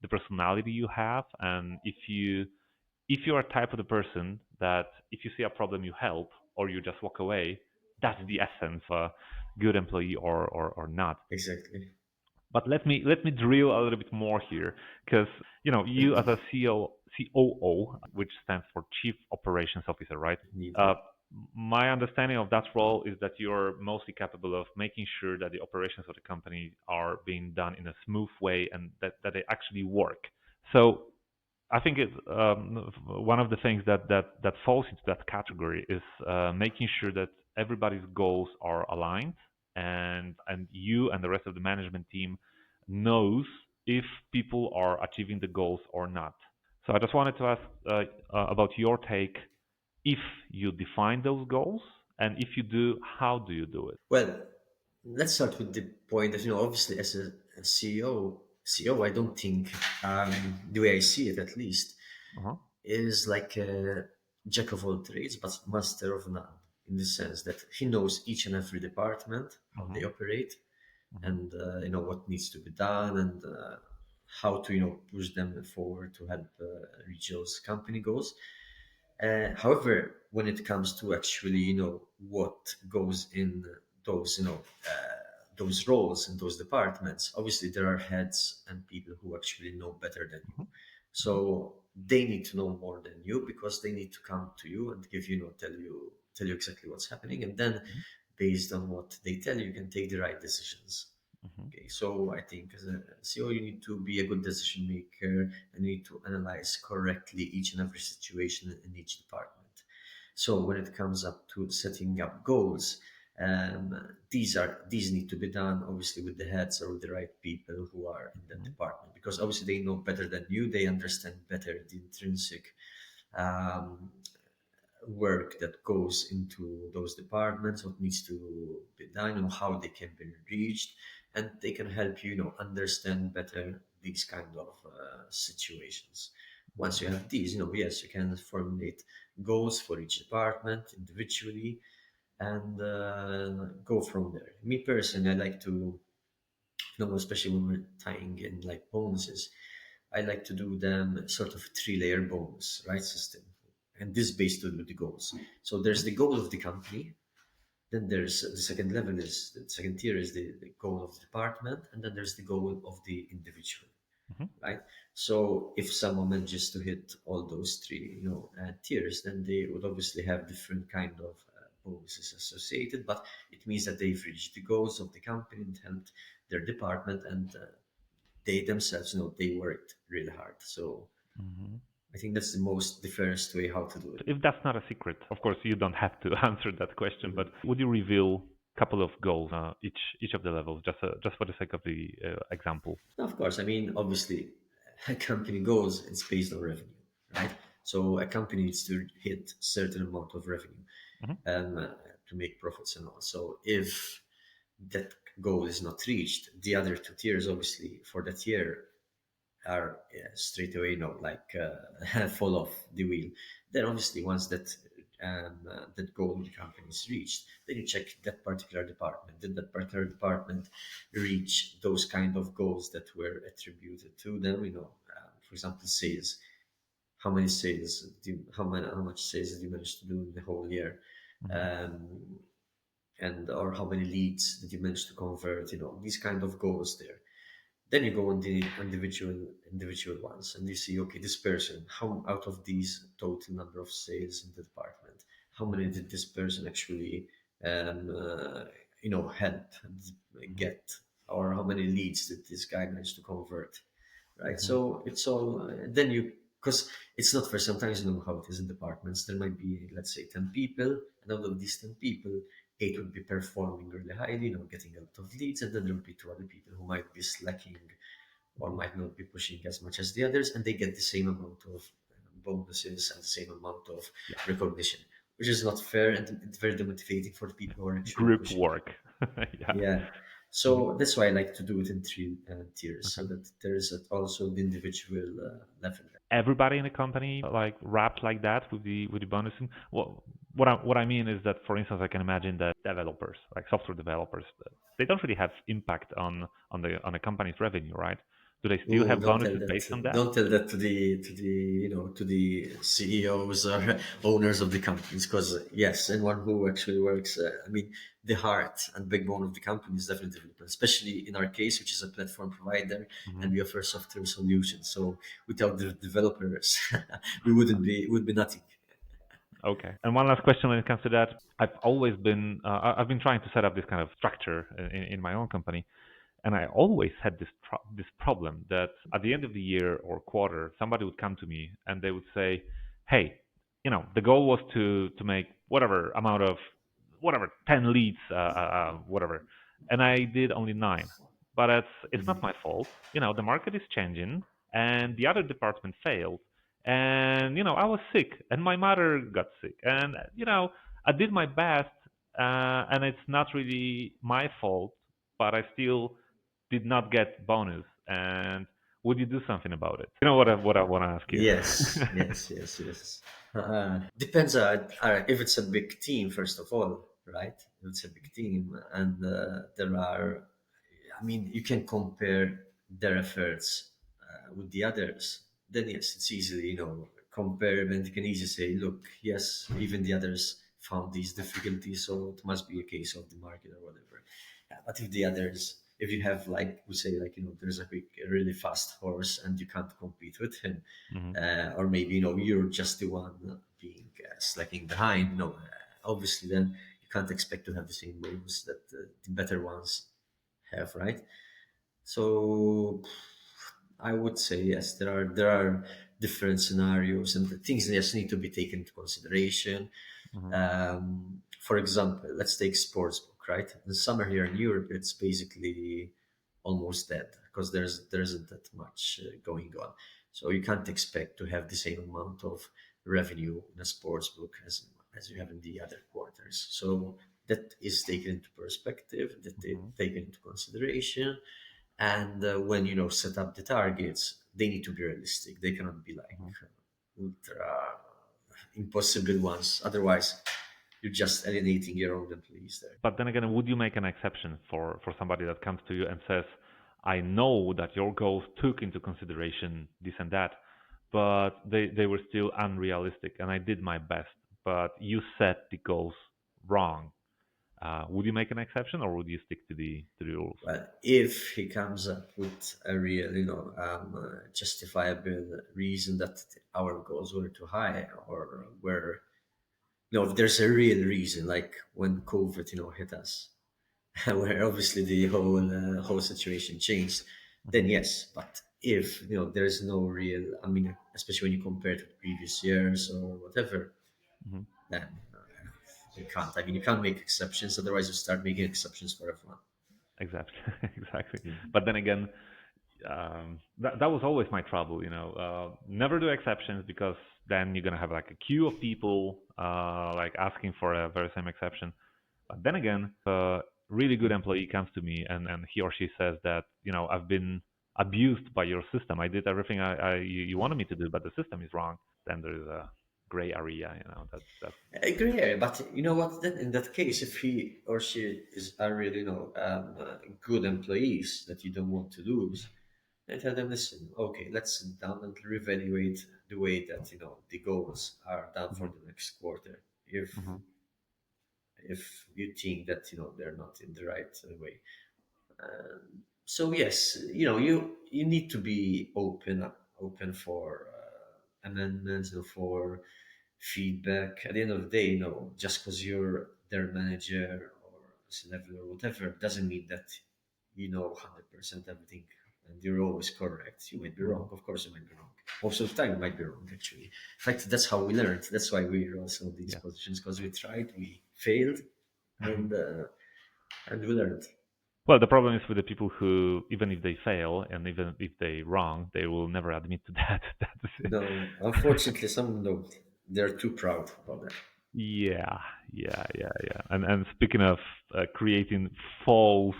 Speaker 1: the personality you have, and if you are a type of the person that if you see a problem you help or you just walk away, that's the essence of a good employee or not.
Speaker 2: Exactly.
Speaker 1: But let me drill a little bit more here, because you as a COO, which stands for Chief Operations Officer, right?
Speaker 2: Need.
Speaker 1: Uh, my understanding of that role is that you're mostly capable of making sure that the operations of the company are being done in a smooth way and that they actually work. So I think it's one of the things that falls into that category is making sure that everybody's goals are aligned, and you and the rest of the management team knows if people are achieving the goals or not. So I just wanted to ask about your take, if you define those goals, and if you do, how do you do it?
Speaker 2: Well, let's start with the point that, obviously, as a CEO, I don't think, the way I see it at least,
Speaker 1: Uh-huh.
Speaker 2: is like a jack of all trades but master of none, in the sense that he knows each and every department, how they
Speaker 1: Hmm.
Speaker 2: operate,
Speaker 1: Mhm.
Speaker 2: and what needs to be done, and how to push them forward to help reach those company goals. However, when it comes to actually, what goes in those, those roles and those departments, obviously there are heads and people who actually know better than you.
Speaker 1: Mhm. Mhm.
Speaker 2: So they need to know more than you, because they need to come to you and give you, tell you exactly what's happening, and then
Speaker 1: Mhm.
Speaker 2: based on what they tell you, you can take the right decisions.
Speaker 1: Mhm.
Speaker 2: Okay, so I think as a CEO, you need to be a good decision maker and you need to analyze correctly each and every situation in each department. So when it comes up to setting up goals, these need to be done obviously with the heads or with the right people who are in that
Speaker 1: Mhm.
Speaker 2: department, because obviously they know better than you. They understand better the intrinsic um, work that goes into those departments, what needs to be done, how they can be reached, and they can help you, understand better these kind of situations. Once you
Speaker 1: Mhm.
Speaker 2: have these, yes, you can formulate goals for each department individually and go from there. Me personally, I like to, especially when we're tying in like bonuses, I like to do them sort of three-layer bonus, right, system. And this based on the goals. So there's
Speaker 1: Mhm.
Speaker 2: the goal of the company, then there's the second level is the second tier is the goal of the department, and then there's the goal of the individual,
Speaker 1: Mhm.
Speaker 2: right? So if someone manages to hit all those three, tiers, then they would obviously have different kind of bonuses associated. But it means that they've reached the goals of the company and helped their department, and they themselves, they worked really hard. So
Speaker 1: Mhm.
Speaker 2: I think that's the most the fairest way how to do it.
Speaker 1: If that's not a secret, of course you don't have to answer that question, but would you reveal a couple of goals each of the levels, just for the sake of the example?
Speaker 2: Of course, I mean, obviously, a company goes, it's based on revenue, right? So a company needs to hit certain amount of revenue
Speaker 1: Mhm.
Speaker 2: to make profits and all. So if that goal is not reached, the other two tiers, obviously, for that year are straight away, like fall off the wheel. Then obviously once that goal of the company is reached, then you check that particular department. Did that particular department reach those kind of goals that were attributed to them? For example, sales. How many sales? How much sales did you manage to do in the whole year?
Speaker 1: Mhm.
Speaker 2: Um, and or how many leads did you manage to convert? These kind of goals there. Then you go on the individual ones, and you see, okay, this person, how out of these total number of sales in the department, how many did this person actually, um, uh, help
Speaker 1: Mhm.
Speaker 2: get, or how many leads did this guy manage to convert, right?
Speaker 1: Mhm.
Speaker 2: So it's all then you, because it's not for sometimes how it is in departments. There might be, let's say, 10 people, and out of these 10 people, eight would be performing really highly, getting a lot of leads, and then there would be two other people who might be slacking or
Speaker 1: Mhm.
Speaker 2: might not be pushing as much as the others, and they get the same amount of bonuses and the same amount of
Speaker 1: Yeah.
Speaker 2: recognition, which is not fair, and it's very demotivating for the people who are actually
Speaker 1: Group
Speaker 2: pushing.
Speaker 1: work. Yeah.
Speaker 2: Yeah.
Speaker 1: Mhm.
Speaker 2: So that's why I like to do it in three tiers, so
Speaker 1: Okay.
Speaker 2: that there is also the individual level.
Speaker 1: Everybody in the company like raps like that with the bonusing. Well, what I mean is that, for instance, I can imagine that developers, like software developers, they don't really have impact on the company's revenue, right? Do they still
Speaker 2: Oh,
Speaker 1: have
Speaker 2: don't tell
Speaker 1: bonuses
Speaker 2: that.
Speaker 1: based on that?
Speaker 2: Don't tell that to the CEOs or owners of the companies, because yes, anyone who actually works, I mean, the heart and backbone of the company is definitely development, especially in our case, which is a platform provider,
Speaker 1: Hmm.
Speaker 2: and we offer software solutions. So without the developers, we would be nothing.
Speaker 1: Okay. And one last question when it comes to that. I've been trying to set up this kind of structure in my own company, and I always had this problem that at the end of the year or quarter, somebody would come to me and they would say, "Hey, the goal was to make whatever amount of whatever 10 leads, whatever, and I did only nine. But it's not my fault. The market is changing, and the other department failed, and I was sick, and my mother got sick, and I did my best, and it's not really my fault, but I still did not get bonus. And would you do something about it? You know what I want to ask you?
Speaker 2: Yes, yes, yes, yes. Depends if it's a big team, first of all, right? If it's a big team, and there are, I mean, you can compare their efforts with the others. Then yes, it's easily, compare, and you can easily say, look, yes, even the others found these difficulties, so it must be a case of the market or whatever. Yeah, but if the others, if you have, like we say, like, there's a really fast horse and you can't compete with him,
Speaker 1: Hmm.
Speaker 2: or maybe, you're just the one being slacking behind, obviously then you can't expect to have the same moves that the better ones have, right? So I would say yes, there are different scenarios and the things that just need to be taken into consideration.
Speaker 1: Hmm.
Speaker 2: For example, let's take sportsbook, right? In the summer here in Europe, it's basically almost dead because there isn't that much going on. So you can't expect to have the same amount of revenue in a sportsbook as you have in the other quarters. So that is taken into perspective, that they
Speaker 1: Hmm.
Speaker 2: taken into consideration, and when set up the targets, they need to be realistic. They cannot be like
Speaker 1: Hmm.
Speaker 2: ultra impossible ones. Otherwise, you're just alienating your own employees there.
Speaker 1: But then again, would you make an exception for somebody that comes to you and says, I know that your goals took into consideration this and that, but they were still unrealistic and I did my best, but you set the goals wrong. Would you make an exception or would you stick to the rules?
Speaker 2: Well, if he comes up with a real, justifiable reason that our goals were too high, or were, if there's a real reason, like when COVID, hit us, where obviously the whole situation changed, then
Speaker 1: Hmm.
Speaker 2: yes. But if there's no real, I mean, especially when you compare it to previous years or whatever,
Speaker 1: Hmm.
Speaker 2: then you can't. I mean, you can't make exceptions. Otherwise, you start making exceptions for everyone.
Speaker 1: Exactly, exactly. But then again, that was always my trouble. Never do exceptions because then you're gonna have like a queue of people like asking for a very same exception. But then again, a really good employee comes to me and he or she says that I've been abused by your system. I did everything you wanted me to do, but the system is wrong. Then there is a gray area. That's
Speaker 2: I agree, yeah, but you know what? Then in that case, if he or she are really, good employees that you don't want to lose, and tell them, listen, okay, let's sit down and reevaluate the way that the goals are done for
Speaker 1: hmm.
Speaker 2: the next quarter. If
Speaker 1: Hmm.
Speaker 2: if you think that they're not in the right way, so yes, you need to be open for amendments or for feedback. At the end of the day, just because you're their manager or level or whatever doesn't mean that you know 100% everything and you're always correct. You might be
Speaker 1: Hmm.
Speaker 2: wrong. Of course, you might be wrong. Most of the time, you might be wrong. Actually, in fact, that's how we learned. That's why we're also in these
Speaker 1: Yeah.
Speaker 2: positions, because we tried, we failed,
Speaker 1: Hmm.
Speaker 2: and we learned.
Speaker 1: Well, the problem is with the people who, even if they fail and even if they wrong, they will never admit to that. That's
Speaker 2: No, unfortunately, some don't. They're too proud about that.
Speaker 1: yeah, yeah. And speaking of creating false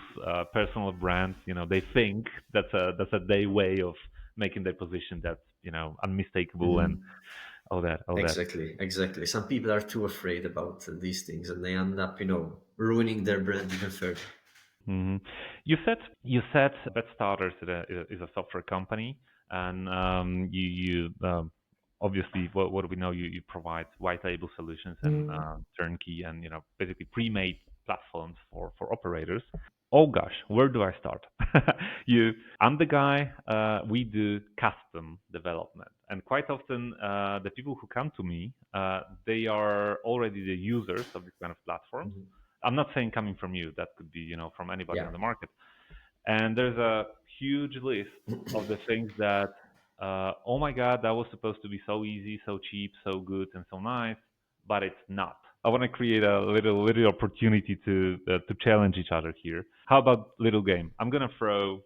Speaker 1: personal brands, they think that's a day way of making their position that's unmistakable and all that.
Speaker 2: Exactly, exactly. Some people are too afraid about these things, and they end up, ruining their brand even further.
Speaker 1: Hmm. You said Bet Starters is a software company, and you obviously what do we know? You provide white label solutions and turnkey and basically pre-made platforms for operators. Oh gosh, where do I start? you, I'm the guy. We do custom development, and quite often the people who come to me, they are already the users of this kind of platforms. I'm not saying coming from you. That could be from anybody
Speaker 2: Yeah.
Speaker 1: on the market. And there's a huge list of the things that, oh my God, that was supposed to be so easy, so cheap, so good, and so nice, but it's not. I want to create a little opportunity to challenge each other here. How about little game? I'm gonna throw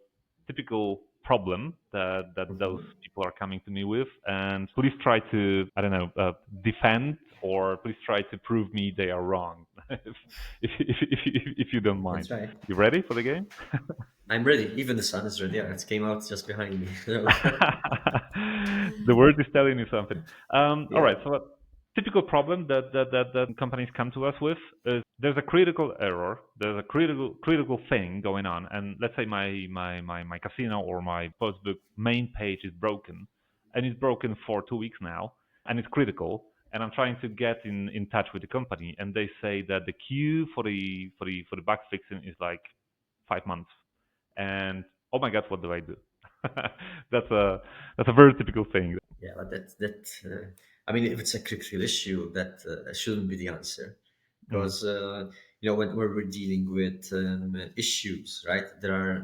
Speaker 1: typical problem that those people are coming to me with, and please try to I don't know defend or please try to prove me they are wrong, if you don't mind.
Speaker 2: That's right.
Speaker 1: You ready for the game?
Speaker 2: I'm ready. Even the sun is ready. Yeah, it came out just behind me. So,
Speaker 1: The word is telling you something. All
Speaker 2: yeah.
Speaker 1: right. So, a typical problem that companies come to us with is there's a critical error, there's a critical thing going on, and let's say my casino or my postbook main page is broken, and it's broken for 2 weeks now, and it's critical, and I'm trying to get in touch with the company, and they say that the queue for the bug fixing is like 5 months, and oh my god, what do I do? that's a that's a very typical thing.
Speaker 2: Yeah, but I mean, if it's a critical issue, that shouldn't be the answer,
Speaker 1: Mhm.
Speaker 2: because when we're dealing with issues, right? There are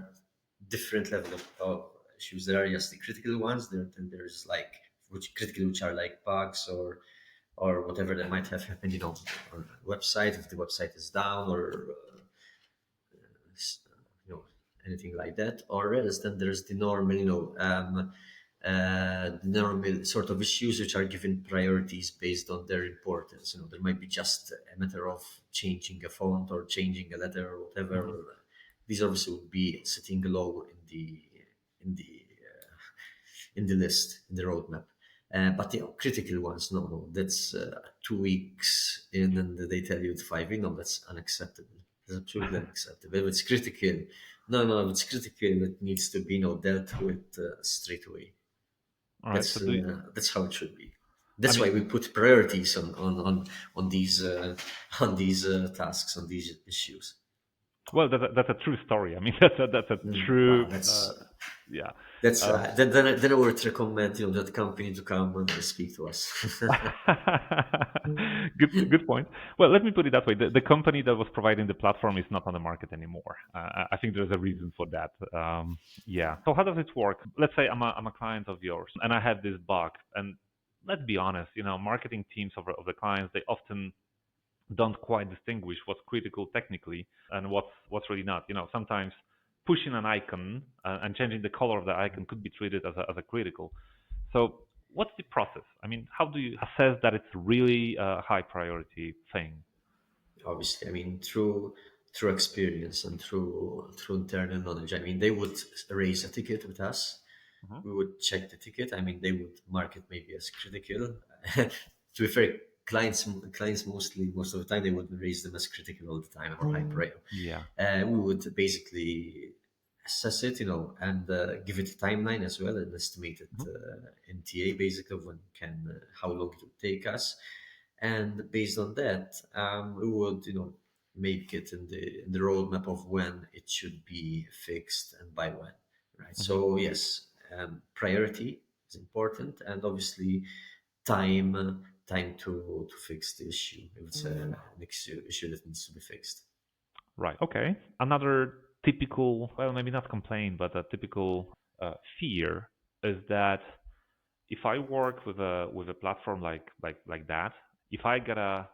Speaker 2: different level of issues. There are just the critical ones. Then there's like which are like bugs or whatever that might have happened, on a website if the website is down or you know anything like that. Or else then there's the normal, the normal sort of issues which are given priorities based on their importance. There might be just a matter of changing a font or changing a letter or
Speaker 1: Mhm.
Speaker 2: whatever. These obviously would be sitting low in the in the list, in the roadmap. But the critical ones, no, no, that's 2 weeks in, and they tell you it's 5 in. No, that's unacceptable. It's absolutely unacceptable. If it's critical, no, no, if it's critical, it needs to be, dealt with straight away.
Speaker 1: All right. So
Speaker 2: That's how it should be.
Speaker 1: I
Speaker 2: That's why we
Speaker 1: mean,
Speaker 2: put priorities on these on these tasks, on these issues.
Speaker 1: well, that's a true story. I mean, that's a true,
Speaker 2: Wow,
Speaker 1: yeah.
Speaker 2: that's
Speaker 1: Um,
Speaker 2: then I would recommend that company to come and speak to us.
Speaker 1: good point. Well, let me put it that way: the company that was providing the platform is not on the market anymore. I think there's a reason for that. Yeah. So how does it work? Let's say I'm a client of yours, and I have this bug, and let's be honest, marketing teams of the clients, they often don't quite distinguish what's critical technically and what's really not. Sometimes pushing an icon and changing the color of the icon could be treated as a critical. So what's the process? I mean, how do you assess that it's really a high priority thing?
Speaker 2: Obviously, I mean, through experience and through internal knowledge. I mean, they would raise a ticket with us.
Speaker 1: Hmm.
Speaker 2: We would check the ticket. I mean, they would mark it maybe as critical. To be fair, clients most of the time they wouldn't raise them as critical all the time or high priority.
Speaker 1: Yeah.
Speaker 2: We would basically assess it, and give it a timeline as well, an estimated
Speaker 1: Hmm.
Speaker 2: NTA basically of when how long it would take us, and based on that, we would make it in the roadmap of when it should be fixed and by when, right?
Speaker 1: Hmm.
Speaker 2: So yes, priority is important, and obviously time time to fix the issue if it's an issue that needs to be fixed.
Speaker 1: Right. Okay. Another typical, well, maybe not complaint, but a typical fear is that if I work with a platform like that, if I get a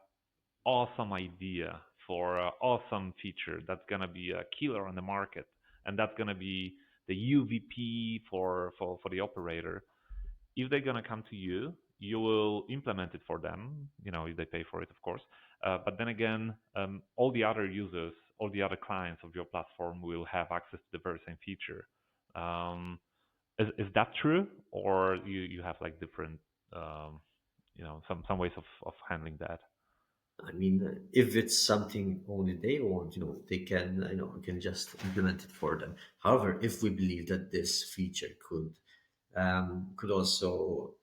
Speaker 1: awesome idea for an awesome feature that's gonna be a killer on the market, and that's gonna be the UVP for the operator. If they're gonna come to you, you will implement it for them. If they pay for it, of course. But then again, all the other users, all the other clients of your platform will have access to the very same feature. Um, is that true, or you have like different, some ways of handling that?
Speaker 2: I mean, if it's something only they want, they can, we can just implement it for them. However, if we believe that this feature could also,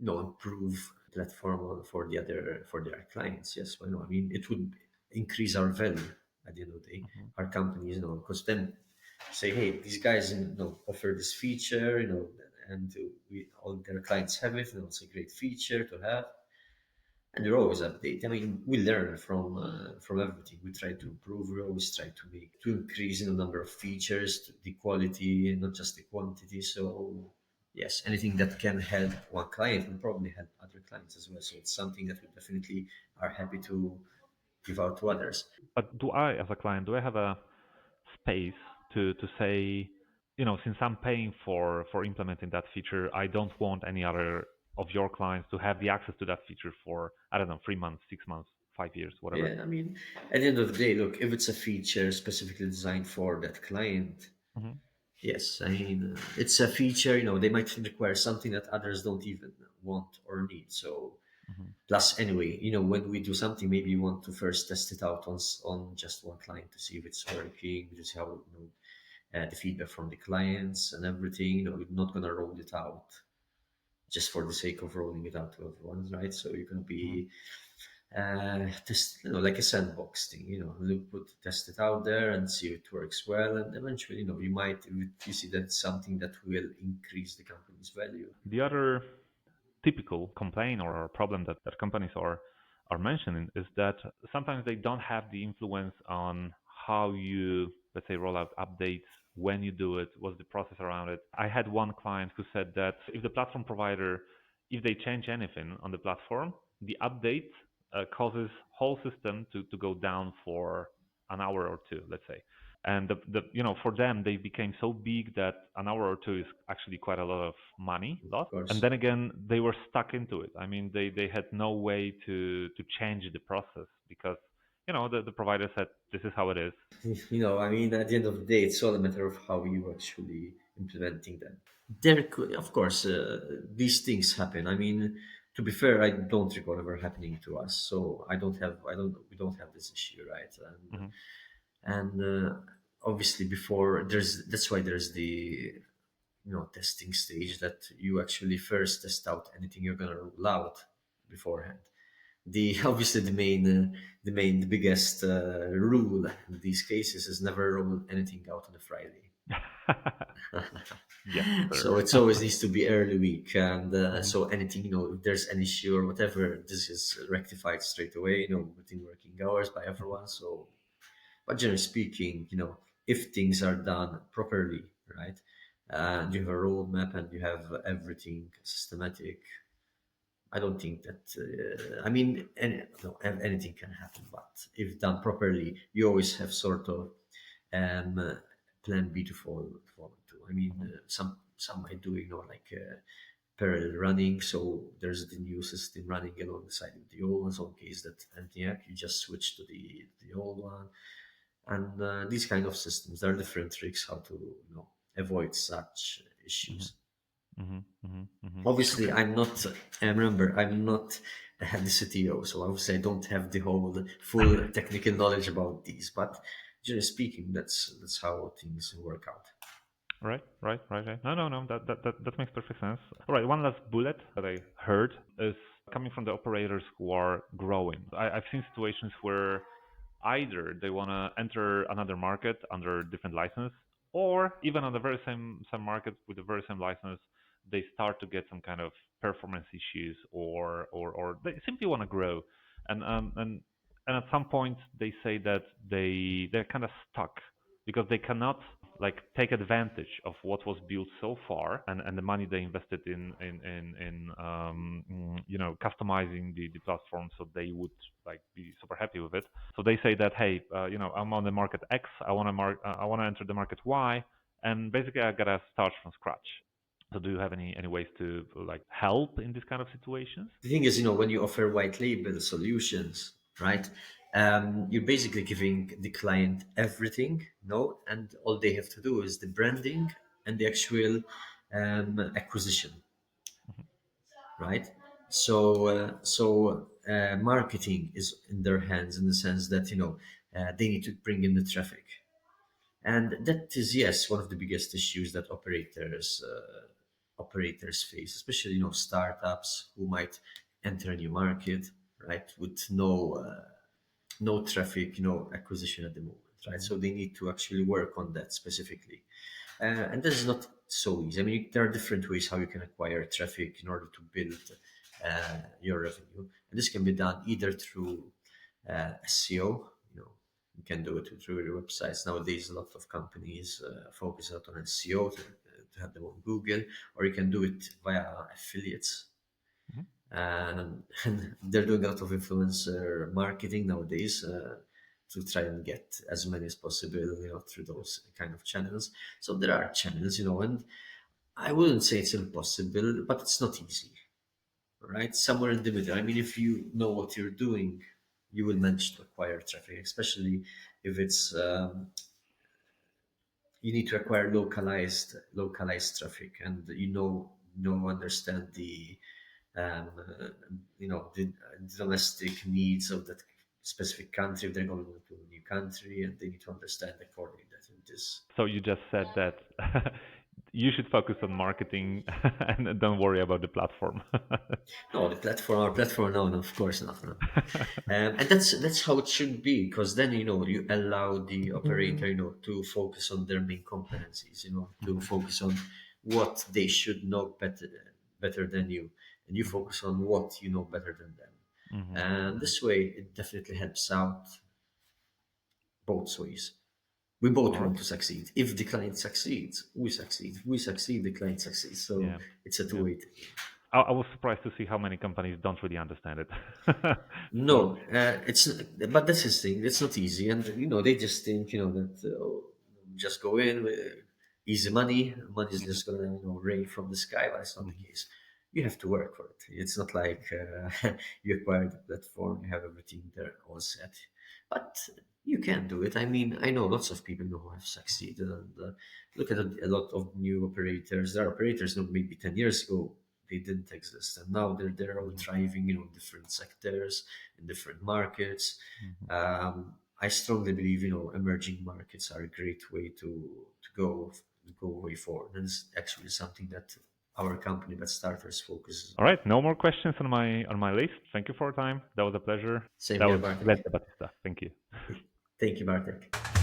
Speaker 2: improve platform for their clients, yes, why not? I mean, it would increase our value at the end of the day,
Speaker 1: Hmm.
Speaker 2: our companies, because then say, hey, these guys, offer this feature, and we all their clients have it, it's a great feature to have, and we're always update. I mean, we learn from everything. We try to improve. We always try to increase in the number of features, the quality, not just the quantity. So yes, anything that can help one client will probably help other clients as well. So it's something that we definitely are happy to give out to others.
Speaker 1: But as a client, do I have a space to say, since I'm paying for implementing that feature, I don't want any other of your clients to have the access to that feature for, I don't know, 3 months, 6 months, 5 years, whatever.
Speaker 2: Yeah, I mean, at the end of the day, look, if it's a feature specifically designed for that client,
Speaker 1: Hmm.
Speaker 2: yes, I mean, it's a feature, they might require something that others don't even want or need. So
Speaker 1: Hmm.
Speaker 2: Plus, anyway, when we do something, maybe you want to first test it out on just one client to see if it's working, to see how the feedback from the clients and everything. You're not gonna roll it out just for the sake of rolling it out to everyone, right? So you're gonna
Speaker 1: Hmm.
Speaker 2: be just like a sandbox thing. You test it out there and see if it works well, and eventually, you might, if you see that something that will increase the company's value.
Speaker 1: The other typical complaint or problem that companies are mentioning is that sometimes they don't have the influence on how you, let's say, roll out updates, when you do it, what's the process around it. I had one client who said that if the platform provider, if they change anything on the platform, the update causes whole system to go down for an hour or two, let's say. And for them, they became so big that an hour or two is actually quite a lot of money
Speaker 2: Of
Speaker 1: lost. And
Speaker 2: course.
Speaker 1: then again, they were stuck into it. I mean, they had no way to change the process because the provider said this is how it is.
Speaker 2: I mean, at the end of the day, it's all a matter of how you actually implementing them. There could, of course, these things happen. I mean, to be fair, I don't recall ever happening to us, so we don't have this issue, right? And
Speaker 1: Hmm.
Speaker 2: and obviously, before that's why there's the testing stage, that you actually first test out anything you're gonna roll out beforehand. The Obviously, the biggest rule in these cases is never roll anything out on a Friday.
Speaker 1: Yes,
Speaker 2: So
Speaker 1: sir.
Speaker 2: it's always needs to be early week, and
Speaker 1: Hmm.
Speaker 2: so anything, if there's an issue or whatever, this is rectified straight away, within working hours by everyone. So, but generally speaking, if things are done properly, right, and you have a roadmap and you have everything systematic, I don't think that. I mean, anything can happen, but if done properly, you always have sort of um, plan B to follow to. I mean,
Speaker 1: Hmm.
Speaker 2: some might do, like parallel running. So there's the new system running alongside with the old one. So in case that anything happens, you just switch to the old one. And these kind of systems, there are different tricks how to avoid such
Speaker 1: Hmm.
Speaker 2: issues.
Speaker 1: Hmm. Hmm. Hmm.
Speaker 2: Obviously,
Speaker 1: Okay.
Speaker 2: I'm not. Remember, I'm not the CTO, so obviously I don't have the whole full technical knowledge about these. But generally speaking, that's how things work out.
Speaker 1: Right, right, right, right. No, no, no. That makes perfect sense. All right. One last bullet that I heard is coming from the operators who are growing. I've seen situations where either they want to enter another market under different license, or even on the very same market with the very same license, they start to get some kind of performance issues, or they simply want to grow, and um and and at some point they say that they're kind of stuck because they cannot like take advantage of what was built so far, and the money they invested in customizing the platform so they would like be super happy with it. So they say that, hey, I'm on the market X, I want to enter the market Y, and basically I gotta start from scratch. So do you have any ways to like help in these kind of situations?
Speaker 2: The thing is, when you offer white label solutions, right? You're basically giving the client everything, no, and all they have to do is the branding and the actual acquisition,
Speaker 1: Hmm.
Speaker 2: right? So marketing is in their hands, in the sense that they need to bring in the traffic, and that is, yes, one of the biggest issues that operators face, especially startups who might enter a new market, right, with no traffic, acquisition at the moment, right?
Speaker 1: Hmm.
Speaker 2: So they need to actually work on that specifically. And this is not so easy. I mean, there are different ways how you can acquire traffic in order to build your revenue. And this can be done either through SEO, you can do it through your websites. Nowadays, a lot of companies focus a lot on SEO to have them on Google, or you can do it via affiliates,
Speaker 1: Hmm.
Speaker 2: and they're doing a lot of influencer marketing nowadays to try and get as many as possible, through those kind of channels. So there are channels, and I wouldn't say it's impossible, but it's not easy, right? Somewhere in the middle. I mean, if you know what you're doing, you will manage to acquire traffic, especially if it's you need to acquire localized traffic, and understand the domestic needs of that specific country. If they're going to a new country, and they need to understand accordingly that it is.
Speaker 1: So you just said that you should focus on marketing and don't worry about the platform.
Speaker 2: No, our platform, no, no, of course not. No. And that's how it should be, because then you allow the operator to focus on their main competencies, to
Speaker 1: Mhm,
Speaker 2: focus on what they should know better than you, and you
Speaker 1: mhm,
Speaker 2: focus on what you know better than them.
Speaker 1: mhm,
Speaker 2: And
Speaker 1: mhm.
Speaker 2: this way, it definitely helps out both ways. We both
Speaker 1: All right.
Speaker 2: want to succeed. If the client succeeds, we succeed. If we succeed, the client succeeds. So
Speaker 1: Yeah.
Speaker 2: it's a
Speaker 1: Yeah.
Speaker 2: two-way thing.
Speaker 1: I was surprised to see how many companies don't really understand it. So,
Speaker 2: No, but that's his thing. It's not easy, and they just think that just go in with easy money. Money is
Speaker 1: mhm,
Speaker 2: just gonna rain from the sky. But it's not the
Speaker 1: mhm,
Speaker 2: case. You have to work for it. It's not like you acquire the platform, you have everything there all set. But you can do it. I mean, I know lots of people who have succeeded. And look at a lot of new operators. There are operators who maybe 10 years ago they didn't exist, and now they're all
Speaker 1: mhm,
Speaker 2: thriving, in different sectors, in different markets.
Speaker 1: mhm.
Speaker 2: I strongly believe emerging markets are a great way to go way forward, and it's actually something that our company, but starters, focuses
Speaker 1: All
Speaker 2: on.
Speaker 1: right. No more questions on my list. Thank you for your time. That was a pleasure.
Speaker 2: Same
Speaker 1: That
Speaker 2: here,
Speaker 1: was Glenn
Speaker 2: Bartek.
Speaker 1: Debattista. Thank you.
Speaker 2: Thank you, Bartek.